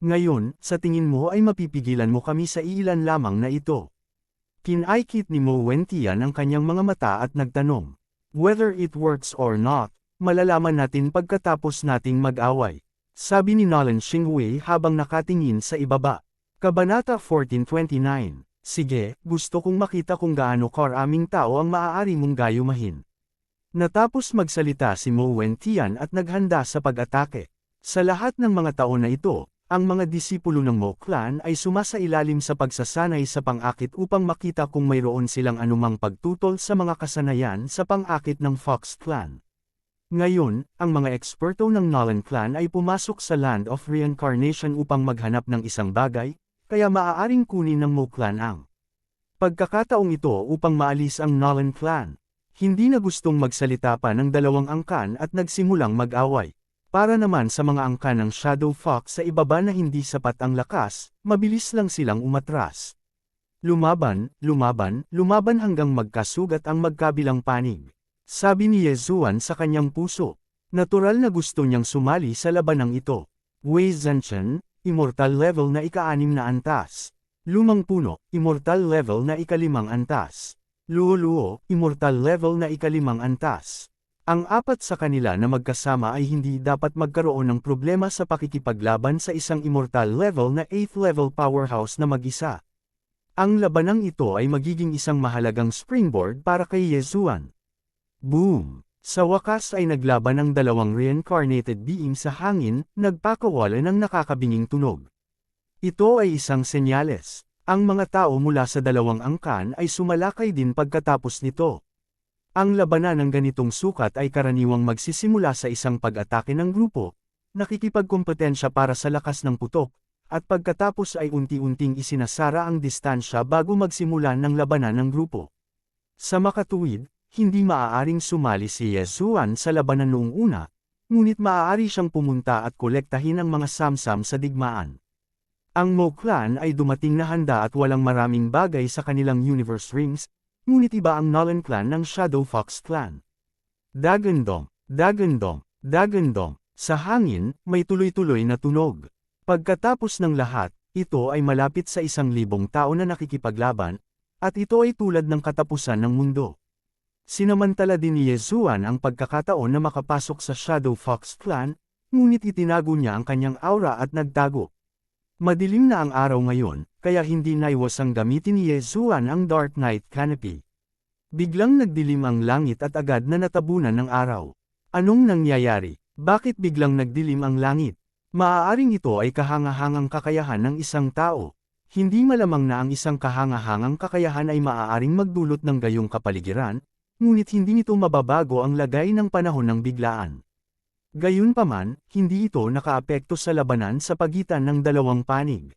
Ngayon, sa tingin mo ay mapipigilan mo kami sa iilan lamang na ito. Kinaikit ni Mo Wentian ang kanyang mga mata at nagtanong. Whether it works or not, malalaman natin pagkatapos nating mag-away. Sabi ni Nolan Xinghui habang nakatingin sa ibaba. Kabanata 1429. Sige, gusto kong makita kung gaano karaming tao ang maaari mong gayumahin. Natapos magsalita si Mo Wentian at naghanda sa pag-atake. Sa lahat ng mga taon na ito, ang mga disipulo ng Mo clan ay sumasailalim sa pagsasanay sa pang-akit upang makita kung mayroon silang anumang pagtutol sa mga kasanayan sa pang-akit ng Fox clan. Ngayon, ang mga eksperto ng Nolan clan ay pumasok sa Land of Reincarnation upang maghanap ng isang bagay, kaya maaaring kunin ng Mo clan ang pagkakataong ito upang maalis ang Nolan clan. Hindi na gustong magsalita pa ng dalawang angkan at nagsimulang mag-away. Para naman sa mga angkan ng Shadow Fox sa ibaba na hindi sapat ang lakas, mabilis lang silang umatras. Lumaban hanggang magkasugat ang magkabilang panig. Sabi ni Yezuan sa kanyang puso. Natural na gusto niyang sumali sa labanang ito. Wei Zhenchen, Immortal level na ika-6 na antas. Lumang Puno, Immortal level na ika-5 antas. Luo-luo, Immortal level na ika-5 antas. Ang apat sa kanila na magkasama ay hindi dapat magkaroon ng problema sa pakikipaglaban sa isang immortal level na 8th level powerhouse na mag-isa. Ang labanang ito ay magiging isang mahalagang springboard para kay Yezuan. Boom! Sa wakas ay naglaban ang dalawang reincarnated being sa hangin, nagpakawala ng nakakabinging tunog. Ito ay isang senyales. Ang mga tao mula sa dalawang angkan ay sumalakay din pagkatapos nito. Ang labanan ng ganitong sukat ay karaniwang magsisimula sa isang pag-atake ng grupo, nakikipagkompetensya para sa lakas ng putok, at pagkatapos ay unti-unting isinasara ang distansya bago magsimula ng labanan ng grupo. Sa makatuwid, hindi maaaring sumali si Yezuan sa labanan noong una, ngunit maaari siyang pumunta at kolektahin ang mga samsam sa digmaan. Ang Mo clan ay dumating na handa at walang maraming bagay sa kanilang universe rings, ngunit iba ang Nolan clan ng Shadow Fox clan. Dagandong. Sa hangin, may tuloy-tuloy na tunog. Pagkatapos ng lahat, ito ay malapit sa 1,000 tao na nakikipaglaban, at ito ay tulad ng katapusan ng mundo. Sinamantala din ni Yezuan ang pagkakataon na makapasok sa Shadow Fox clan, ngunit itinago niya ang kanyang aura at nagtago. Madilim na ang araw ngayon, kaya hindi naiwasang gamitin ni Yezuan ang Dark Night Canopy. Biglang nagdilim ang langit at agad na natabunan ng araw. Anong nangyayari? Bakit biglang nagdilim ang langit? Maaaring ito ay kahangahangang kakayahan ng isang tao. Hindi malamang na ang isang kahangahangang kakayahan ay maaaring magdulot ng gayong kapaligiran, ngunit hindi nito mababago ang lagay ng panahon ng biglaan. Gayunpaman, hindi ito nakaapekto sa labanan sa pagitan ng dalawang panig.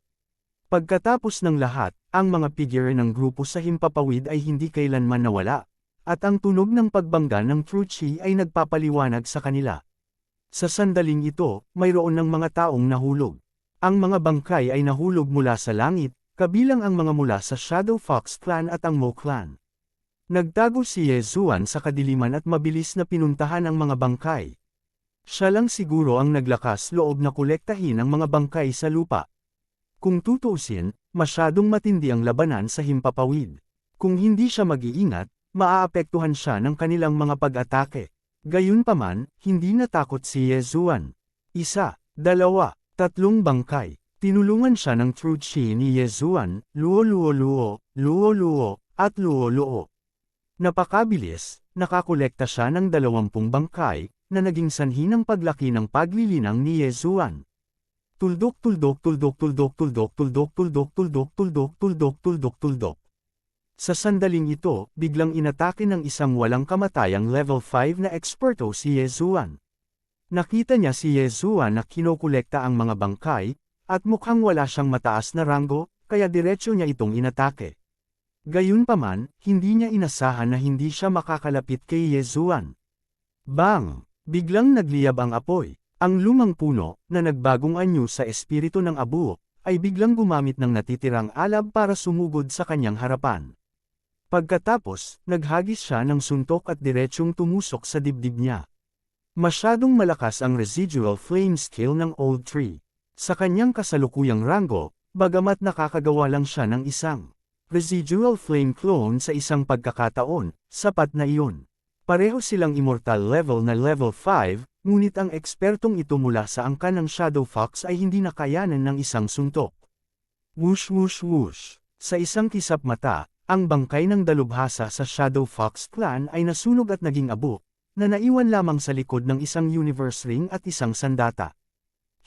Pagkatapos ng lahat, ang mga figure ng grupo sa himpapawid ay hindi kailanman nawala, at ang tunog ng pagbangga ng Truchi ay nagpapaliwanag sa kanila. Sa sandaling ito, mayroon ng mga taong nahulog. Ang mga bangkay ay nahulog mula sa langit, kabilang ang mga mula sa Shadow Fox Clan at ang Mo Clan. Nagtago si Yezuan sa kadiliman at mabilis na pinuntahan ang mga bangkay. Siya lang siguro ang naglakas loob na kolektahin ang mga bangkay sa lupa. Kung tutuusin, masyadong matindi ang labanan sa himpapawid. Kung hindi siya mag-iingat, maaapektuhan siya ng kanilang mga pag-atake. Gayunpaman, hindi natakot si Yezuan. 1, 2, 3 bangkay. Tinulungan siya ng Truchi ni Yezuan, luo-luo-luo, luo-luo, at luo-luo. Napakabilis, nakakolekta siya ng 20 bangkay, na naging sanhi ng paglaki ng paglilinang ni Yezuan. Tuldok tuldok tuldok tuldok tuldok tuldok tuldok tuldok tuldok tuldok tuldok tuldok. Sa sandaling ito, biglang inatake ng isang walang kamatayang level 5 na eksperto si Yezuan. Nakita niya si Yezuan na kinokolekta ang mga bangkay, at mukhang wala siyang mataas na ranggo, kaya diretso niya itong inatake. Gayunpaman, hindi niya inasahan na hindi siya makakalapit kay Yezuan. Bang! Biglang nagliyab ang apoy. Ang lumang puno, na nagbagong anyo sa espiritu ng abuo, ay biglang gumamit ng natitirang alab para sumugod sa kanyang harapan. Pagkatapos, naghagis siya ng suntok at diretsyong tumusok sa dibdib niya. Masyadong malakas ang residual flame skill ng Old Tree. Sa kanyang kasalukuyang ranggo, bagamat nakakagawa lang siya ng isang residual flame clone sa isang pagkakataon, sapat na iyon. Pareho silang immortal level na level 5, ngunit ang ekspertong ito mula sa angkan ng Shadow Fox ay hindi nakayanan ng isang suntok. Whoosh whoosh whoosh. Sa isang kisap mata, ang bangkay ng dalubhasa sa Shadow Fox Clan ay nasunog at naging abo, na naiwan lamang sa likod ng isang universe ring at isang sandata.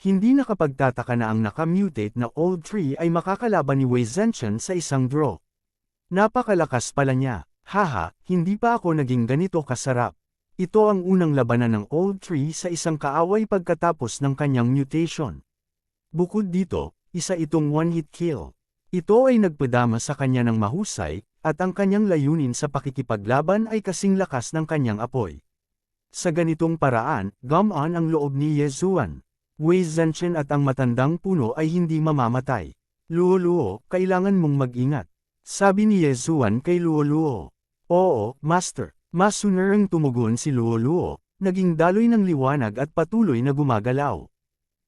Hindi nakapagtataka na ang nakamutate na Old Tree ay makakalaban ni Wei Zhenchen sa isang draw. Napakalakas pala niya. Haha, hindi pa ako naging ganito kasarap. Ito ang unang labanan ng Old Tree sa isang kaaway pagkatapos ng kanyang mutation. Bukod dito, isa itong one-hit kill. Ito ay nagpadama sa kanya ng mahusay, at ang kanyang layunin sa pakikipaglaban ay kasing lakas ng kanyang apoy. Sa ganitong paraan, gumaan ang loob ni Yezuan. Wei Zhenchen at ang matandang puno ay hindi mamamatay. Luo-luo, kailangan mong mag-ingat. Sabi ni Yezuan kay Luo-luo. Oo, Master. Masunerang tumugon si Luo-luo, naging daloy ng liwanag at patuloy na gumagalaw.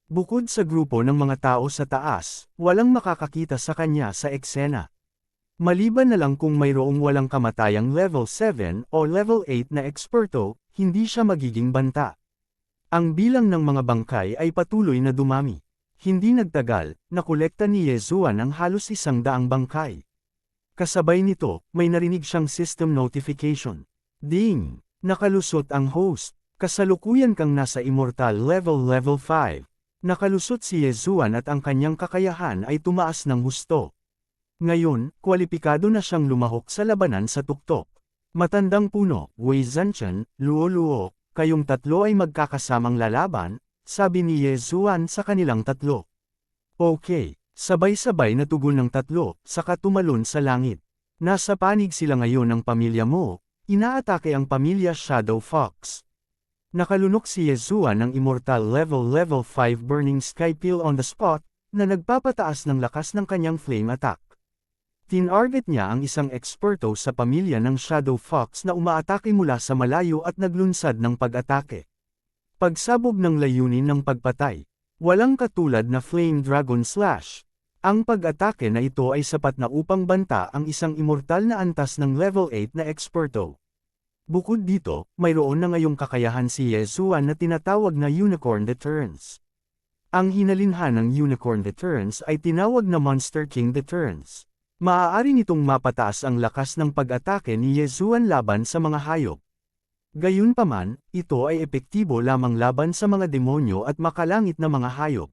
Bukod sa grupo ng mga tao sa taas, walang makakakita sa kanya sa eksena. Maliban na lang kung mayroong walang kamatayang level 7 o level 8 na eksperto, hindi siya magiging banta. Ang bilang ng mga bangkay ay patuloy na dumami. Hindi nagtagal, nakolekta ni Yezuan ang halos 100 bangkay. Kasabay nito, may narinig siyang system notification. Ding! Nakalusot ang host. Kasalukuyan kang nasa immortal level 5. Nakalusot si Yezuan at ang kanyang kakayahan ay tumaas ng husto. Ngayon, kwalipikado na siyang lumahok sa labanan sa tuktok. Matandang puno, Wei Zhenchen, Luo-luo, kayong tatlo ay magkakasamang lalaban, sabi ni Yezuan sa kanilang tatlo. Okay. Sabay-sabay na tugon ng tatlo, saka tumalon sa langit. Nasa panig sila ngayon ng pamilya mo, inaatake ang pamilya Shadow Fox. Nakalunok si Yezuan ng immortal level 5 Burning Sky Peel on the spot, na nagpapataas ng lakas ng kanyang flame attack. Tinarget niya ang isang eksperto sa pamilya ng Shadow Fox na umaatake mula sa malayo at naglunsad ng pag-atake. Pagsabog ng layunin ng pagpatay. Walang katulad na Flame Dragon Slash. Ang pag-atake na ito ay sapat na upang banta ang isang immortal na antas ng level 8 na eksperto. Bukod dito, mayroon na ngayong kakayahan si Yezuan na tinatawag na Unicorn Deterrence. Ang hinalinhan ng Unicorn Deterrence ay tinawag na Monster King Deterrence. Maaari nitong mapataas ang lakas ng pag-atake ni Yezuan laban sa mga hayop. Gayunpaman, ito ay epektibo lamang laban sa mga demonyo at makalangit na mga hayop.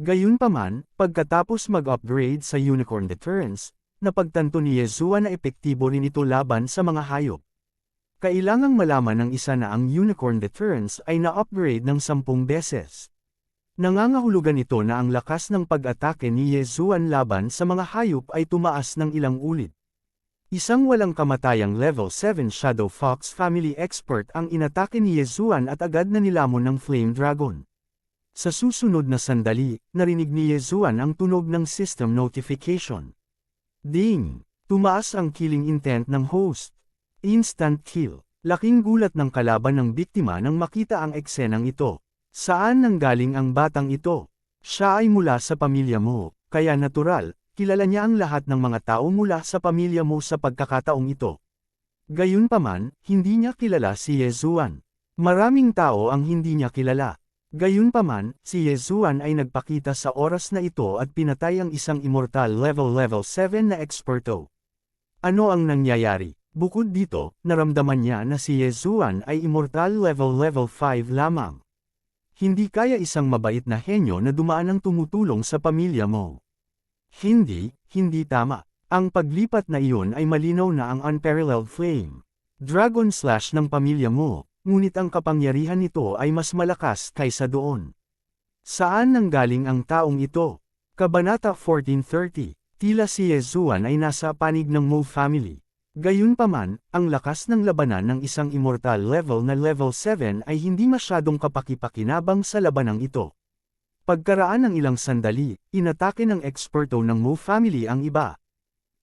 Gayunpaman, pagkatapos mag-upgrade sa Unicorn Deterrence, napagtanto ni Yezuan na epektibo rin ito laban sa mga hayop. Kailangang malaman ng isa na ang Unicorn Deterrence ay na-upgrade ng 10 beses. Nangangahulugan ito na ang lakas ng pag-atake ni Yezuan laban sa mga hayop ay tumaas ng ilang ulit. Isang walang kamatayang level 7 Shadow Fox Family Expert ang inatake ni Yezuan at agad na nilamon ng Flame Dragon. Sa susunod na sandali, narinig ni Yezuan ang tunog ng system notification. Ding! Tumaas ang killing intent ng host. Instant kill. Laking gulat ng kalaban ng biktima nang makita ang eksenang ito. Saan nanggaling ang batang ito? Siya ay mula sa pamilya mo, kaya natural, kilala niya ang lahat ng mga tao mula sa pamilya mo sa pagkakataong ito. Gayunpaman, hindi niya kilala si Yezuan. Maraming tao ang hindi niya kilala. Gayunpaman, si Yezuan ay nagpakita sa oras na ito at pinatay ang isang immortal level 7 na eksperto. Ano ang nangyayari? Bukod dito, naramdaman niya na si Yezuan ay immortal level 5 lamang. Hindi kaya isang mabait na henyo na dumaan ang tumutulong sa pamilya mo. Hindi tama. Ang paglipat na iyon ay malinaw na ang unparalleled flame. Dragon slash ng pamilya mo, ngunit ang kapangyarihan nito ay mas malakas kaysa doon. Saan nanggaling ang taong ito? Kabanata 1430, tila si Yezuan ay nasa panig ng Mo family. Gayunpaman, ang lakas ng labanan ng isang immortal level na level 7 ay hindi masyadong kapaki-pakinabang sa labanang ito. Pagkaraan ng ilang sandali, inatake ng eksperto ng Mo family ang iba.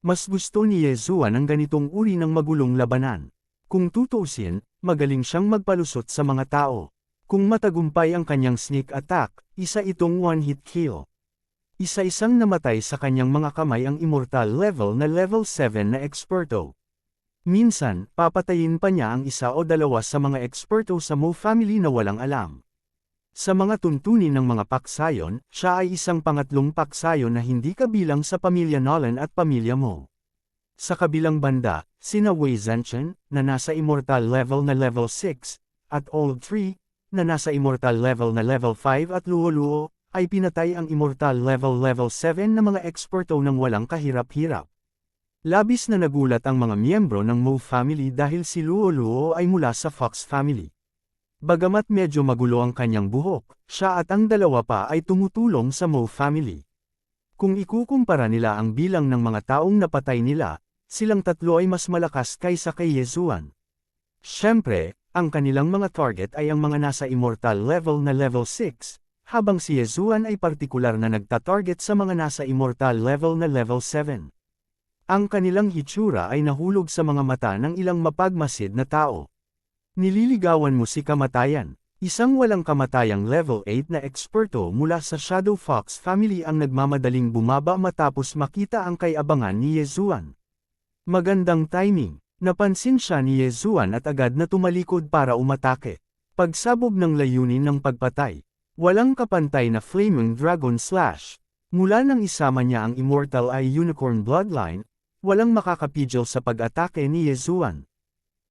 Mas gusto ni Yezuan ang ganitong uri ng magulong labanan. Kung tutuusin, magaling siyang magpalusot sa mga tao. Kung matagumpay ang kanyang sneak attack, isa itong one-hit kill. Isa-isang namatay sa kanyang mga kamay ang immortal level na level 7 na eksperto. Minsan, papatayin pa niya ang isa o dalawa sa mga eksperto sa Mo family na walang alam. Sa mga tuntunin ng mga paksayon, siya ay isang pangatlong paksayon na hindi kabilang sa pamilya Nolan at pamilya Mo. Sa kabilang banda, sina Wei Zhenchen, na nasa immortal level na level 6, at Old Tree, na nasa immortal level na level 5 at Luo Luo, ay pinatay ang immortal level 7 na mga eksperto ng walang kahirap-hirap. Labis na nagulat ang mga miyembro ng Mo family dahil si Luo Luo ay mula sa Fox family. Bagamat medyo magulo ang kanyang buhok, siya at ang dalawa pa ay tumutulong sa Mo family. Kung ikukumpara nila ang bilang ng mga taong napatay nila, silang tatlo ay mas malakas kaysa kay Yezuan. Siyempre, ang kanilang mga target ay ang mga nasa immortal level na level 6, habang si Yezuan ay partikular na nagtatarget sa mga nasa immortal level na level 7. Ang kanilang hitsura ay nahulog sa mga mata ng ilang mapagmasid na tao. Nililigawan mo si kamatayan. Isang walang kamatayang level 8 na eksperto mula sa Shadow Fox family ang nagmamadaling bumaba matapos makita ang kay-abangan ni Yezuan. Magandang timing. Napansin siya ni Yezuan at agad na tumalikod para umatake. Pagsabog ng layunin ng pagpatay. Walang kapantay na Flaming Dragon Slash. Mula nang isama niya ang Immortal Eye Unicorn Bloodline, walang makakapigil sa pag-atake ni Yezuan.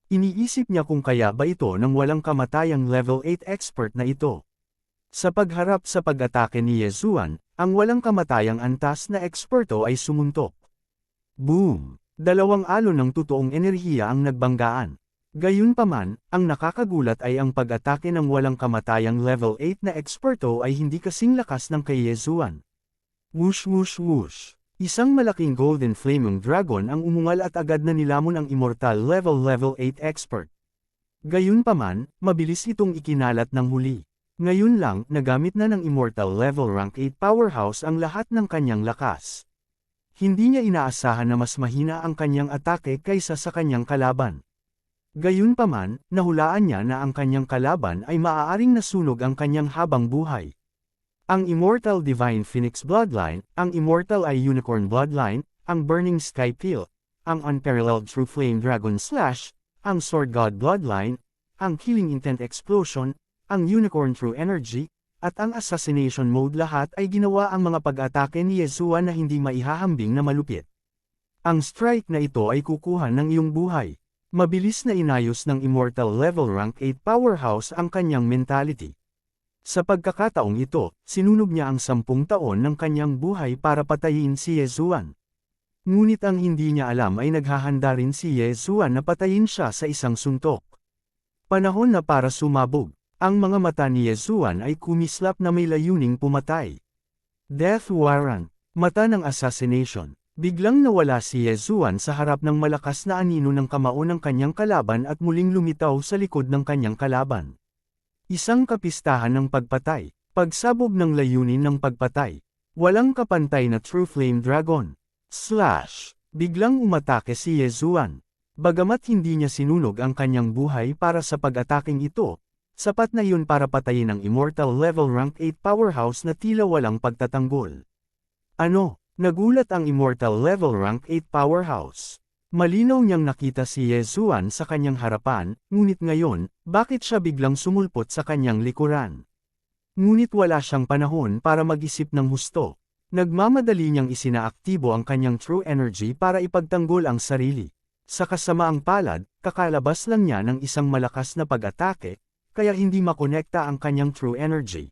Iniisip niya kung kaya ba ito ng walang kamatayang level 8 expert na ito. Sa pagharap sa pag-atake ni Yezuan, ang walang kamatayang antas na eksperto ay sumuntok. Boom! Dalawang alon ng totoong enerhiya ang nagbanggaan. Gayunpaman, ang nakakagulat ay ang pag-atake ng walang kamatayang level 8 na eksperto ay hindi kasing lakas ng kay Yezuan. Whoosh whoosh whoosh! Isang malaking golden flaming dragon ang umungal at agad na nilamon ang immortal level 8 expert. Gayunpaman, mabilis itong ikinalat ng huli. Ngayon lang, nagamit na ng immortal level rank 8 powerhouse ang lahat ng kanyang lakas. Hindi niya inaasahan na mas mahina ang kanyang atake kaysa sa kanyang kalaban. Gayunpaman, nahulaan niya na ang kanyang kalaban ay maaaring nasunog ang kanyang habang buhay. Ang Immortal Divine Phoenix Bloodline, ang Immortal Eye Unicorn Bloodline, ang Burning Sky Peel, ang Unparalleled True Flame Dragon Slash, ang Sword God Bloodline, ang Killing Intent Explosion, ang Unicorn True Energy, at ang Assassination Mode lahat ay ginawa ang mga pag-atake ni Yezuan na hindi maihahambing na malupit. Ang strike na ito ay kukuha ng iyong buhay. Mabilis na inayos ng Immortal Level Rank 8 Powerhouse ang kanyang mentality. Sa pagkakataong ito, sinunog niya ang 10 taon ng kanyang buhay para patayin si Yezuan. Ngunit ang hindi niya alam ay naghahanda rin si Yezuan na patayin siya sa isang suntok. Panahon na para sumabog. Ang mga mata ni Yezuan ay kumislap na may layuning pumatay. Death warrant. Mata ng assassination. Biglang nawala si Yezuan sa harap ng malakas na anino ng kamao ng kanyang kalaban at muling lumitaw sa likod ng kanyang kalaban. Isang kapistahan ng pagpatay. Pagsabog ng layunin ng pagpatay. Walang kapantay na True Flame Dragon. Slash! Biglang umatake si Yezuan. Bagamat hindi niya sinunog ang kanyang buhay para sa pag-ataking ito, sapat na yun para patayin ang Immortal Level Rank 8 Powerhouse na tila walang pagtatanggol. Ano? Nagulat ang Immortal Level Rank 8 Powerhouse. Malinaw niyang nakita si Yezuan sa kanyang harapan, ngunit ngayon, bakit siya biglang sumulpot sa kanyang likuran? Ngunit wala siyang panahon para mag-isip ng husto. Nagmamadali niyang isinaaktibo ang kanyang True Energy para ipagtanggol ang sarili. Sa kasamaang palad, kakalabas lang niya ng isang malakas na pag-atake, kaya hindi makonekta ang kanyang True Energy.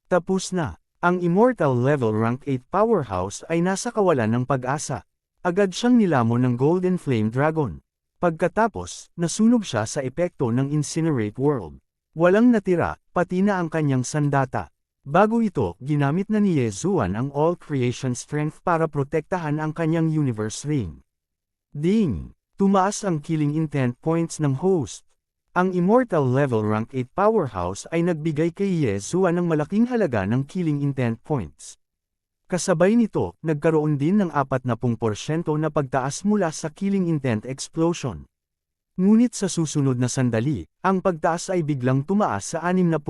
Tapos na. Ang Immortal Level Rank 8 Powerhouse ay nasa kawalan ng pag-asa. Agad siyang nilamon ng Golden Flame Dragon. Pagkatapos, nasunog siya sa epekto ng Incinerate World. Walang natira, pati na ang kanyang sandata. Bago ito, ginamit na ni Yezuan ang All Creation Strength para protektahan ang kanyang Universe Ring. Ding! Tumaas ang killing intent points ng host. Ang Immortal Level Rank 8 Powerhouse ay nagbigay kay Yezuan ng malaking halaga ng killing intent points. Kasabay nito, nagkaroon din ng 40% na pagtaas mula sa killing intent explosion. Ngunit sa susunod na sandali, ang pagtaas ay biglang tumaas sa 60%.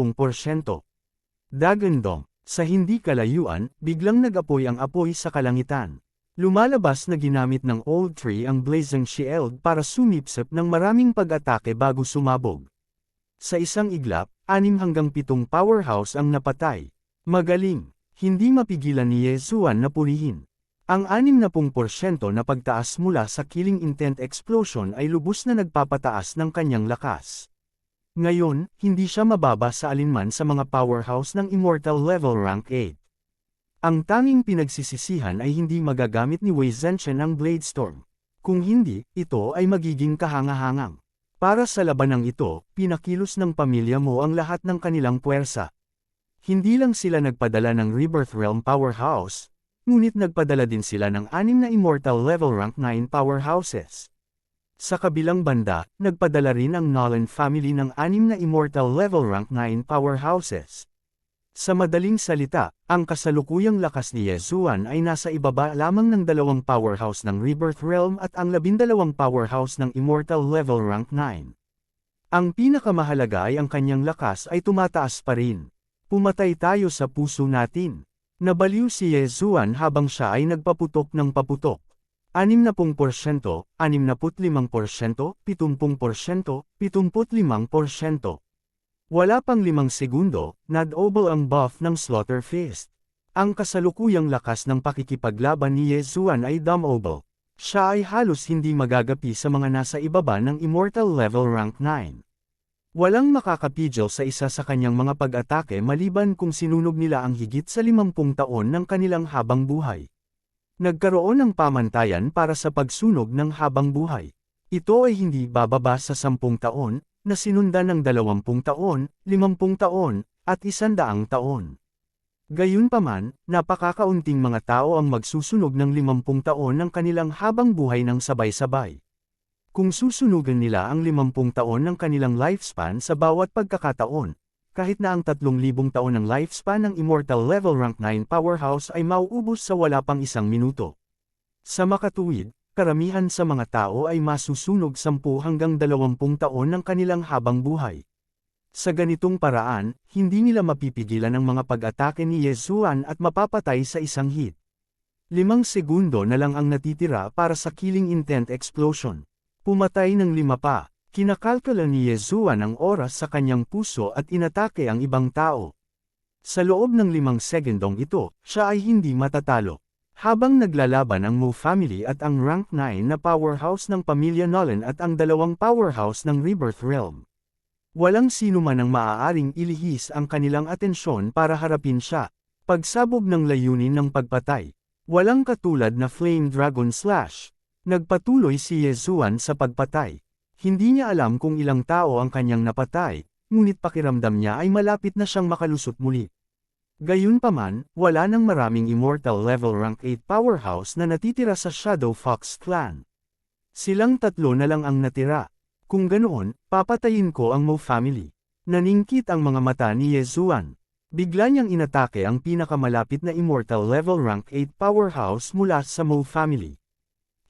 Dagandong, sa hindi kalayuan, biglang nag-apoy ang apoy sa kalangitan. Lumalabas na ginamit ng Old Tree ang Blazing Shield para sumipsip ng maraming pag-atake bago sumabog. Sa isang iglap, 6 hanggang 7 powerhouse ang napatay. Magaling, hindi mapigilan ni Yezuan na purihin. Ang 60% na pagtaas mula sa Killing Intent Explosion ay lubos na nagpapataas ng kanyang lakas. Ngayon, hindi siya mababa sa alinman sa mga powerhouse ng Immortal Level Rank 8. Ang tanging pinagsisisihan ay hindi magagamit ni Wei Zhenchen ang Blade Storm. Kung hindi, ito ay magiging kahangahangang. Para sa labanang ito, pinakilos ng pamilya mo ang lahat ng kanilang puwersa. Hindi lang sila nagpadala ng Rebirth Realm Powerhouse, ngunit nagpadala din sila ng 6 na Immortal Level Rank 9 Powerhouses. Sa kabilang banda, nagpadala rin ang Nolan family ng 6 na Immortal Level Rank 9 Powerhouses. Sa madaling salita, ang kasalukuyang lakas ni Yezuan ay nasa ibaba lamang ng 2 powerhouse ng Rebirth Realm at ang 12 powerhouse ng Immortal Level Rank 9. Ang pinakamahalaga ay ang kanyang lakas ay tumataas pa rin. Pumatay tayo sa puso natin. Nabaliw si Yezuan habang siya ay nagpaputok ng paputok. 60%, 65%, 70%, 75%. Wala pang 5 segundo, nad-double ang buff ng Slaughter Fist. Ang kasalukuyang lakas ng pakikipaglaban ni Yezuan ay dumb-double. Siya ay halos hindi magagapi sa mga nasa ibaba ng Immortal Level Rank 9. Walang makakapigil sa isa sa kanyang mga pag-atake maliban kung sinunog nila ang higit sa 50 taon ng kanilang habang buhay. Nagkaroon ng pamantayan para sa pagsunog ng habang buhay. Ito ay hindi bababa sa 10 taon, na sinundan ng 20 taon, 50 taon, at 100 taon. Gayunpaman, napakakaunting mga tao ang magsusunog ng 50 taon ng kanilang habang buhay ng sabay-sabay. Kung susunugan nila ang 50 taon ng kanilang lifespan sa bawat pagkakataon, kahit na ang 3,000 taon ng lifespan ng Immortal Level Rank 9 Powerhouse ay mauubos sa wala pang 1 minuto. Sa makatuwid, karamihan sa mga tao ay masusunog 10 hanggang 20 taon ng kanilang habang buhay. Sa ganitong paraan, hindi nila mapipigilan ang mga pag-atake ni Yezuan at mapapatay sa isang hit. 5 segundo na lang ang natitira para sa Killing Intent Explosion. Pumatay ng 5 pa. Kinakalkula ni Yezuan ang oras sa kanyang puso at inatake ang ibang tao. Sa loob ng 5 segundong ito, siya ay hindi matatalo. Habang naglalaban ang Mo family at ang rank 9 na powerhouse ng pamilya Nolan at ang dalawang powerhouse ng Rebirth Realm. Walang sino man ang maaaring ilihis ang kanilang atensyon para harapin siya. Pagsabog ng layunin ng pagpatay. Walang katulad na Flame Dragon Slash. Nagpatuloy si Yezuan sa pagpatay. Hindi niya alam kung ilang tao ang kanyang napatay, ngunit pakiramdam niya ay malapit na siyang makalusot muli. Gayunpaman, wala nang maraming immortal level rank 8 powerhouse na natitira sa Shadow Fox clan. Silang tatlo na lang ang natira. Kung ganoon, papatayin ko ang Mo family. Naningkit ang mga mata ni Yezuan. Bigla niyang inatake ang pinakamalapit na immortal level rank 8 powerhouse mula sa Mo family.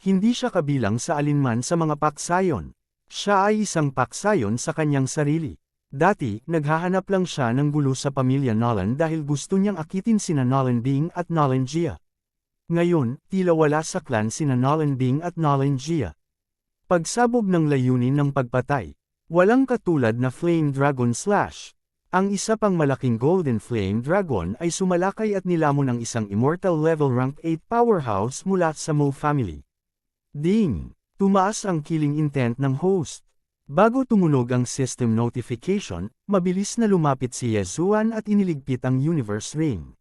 Hindi siya kabilang sa alinman sa mga paksayon. Siya ay isang paksayon sa kanyang sarili. Dati, naghahanap lang siya ng gulo sa pamilya Nolan dahil gusto niyang akitin sina Nolan Bing at Nolan Jia. Ngayon, tila wala sa clan sina Nolan Bing at Nolan Jia. Pagsabog ng layunin ng pagpatay. Walang katulad na Flame Dragon Slash. Ang isa pang malaking Golden Flame Dragon ay sumalakay at nilamon ang isang immortal level rank 8 powerhouse mula sa Mo family. Ding! Tumaas ang killing intent ng host. Bago tumunog ang system notification, mabilis na lumapit si Yezuan at iniligpit ang Universe Ring.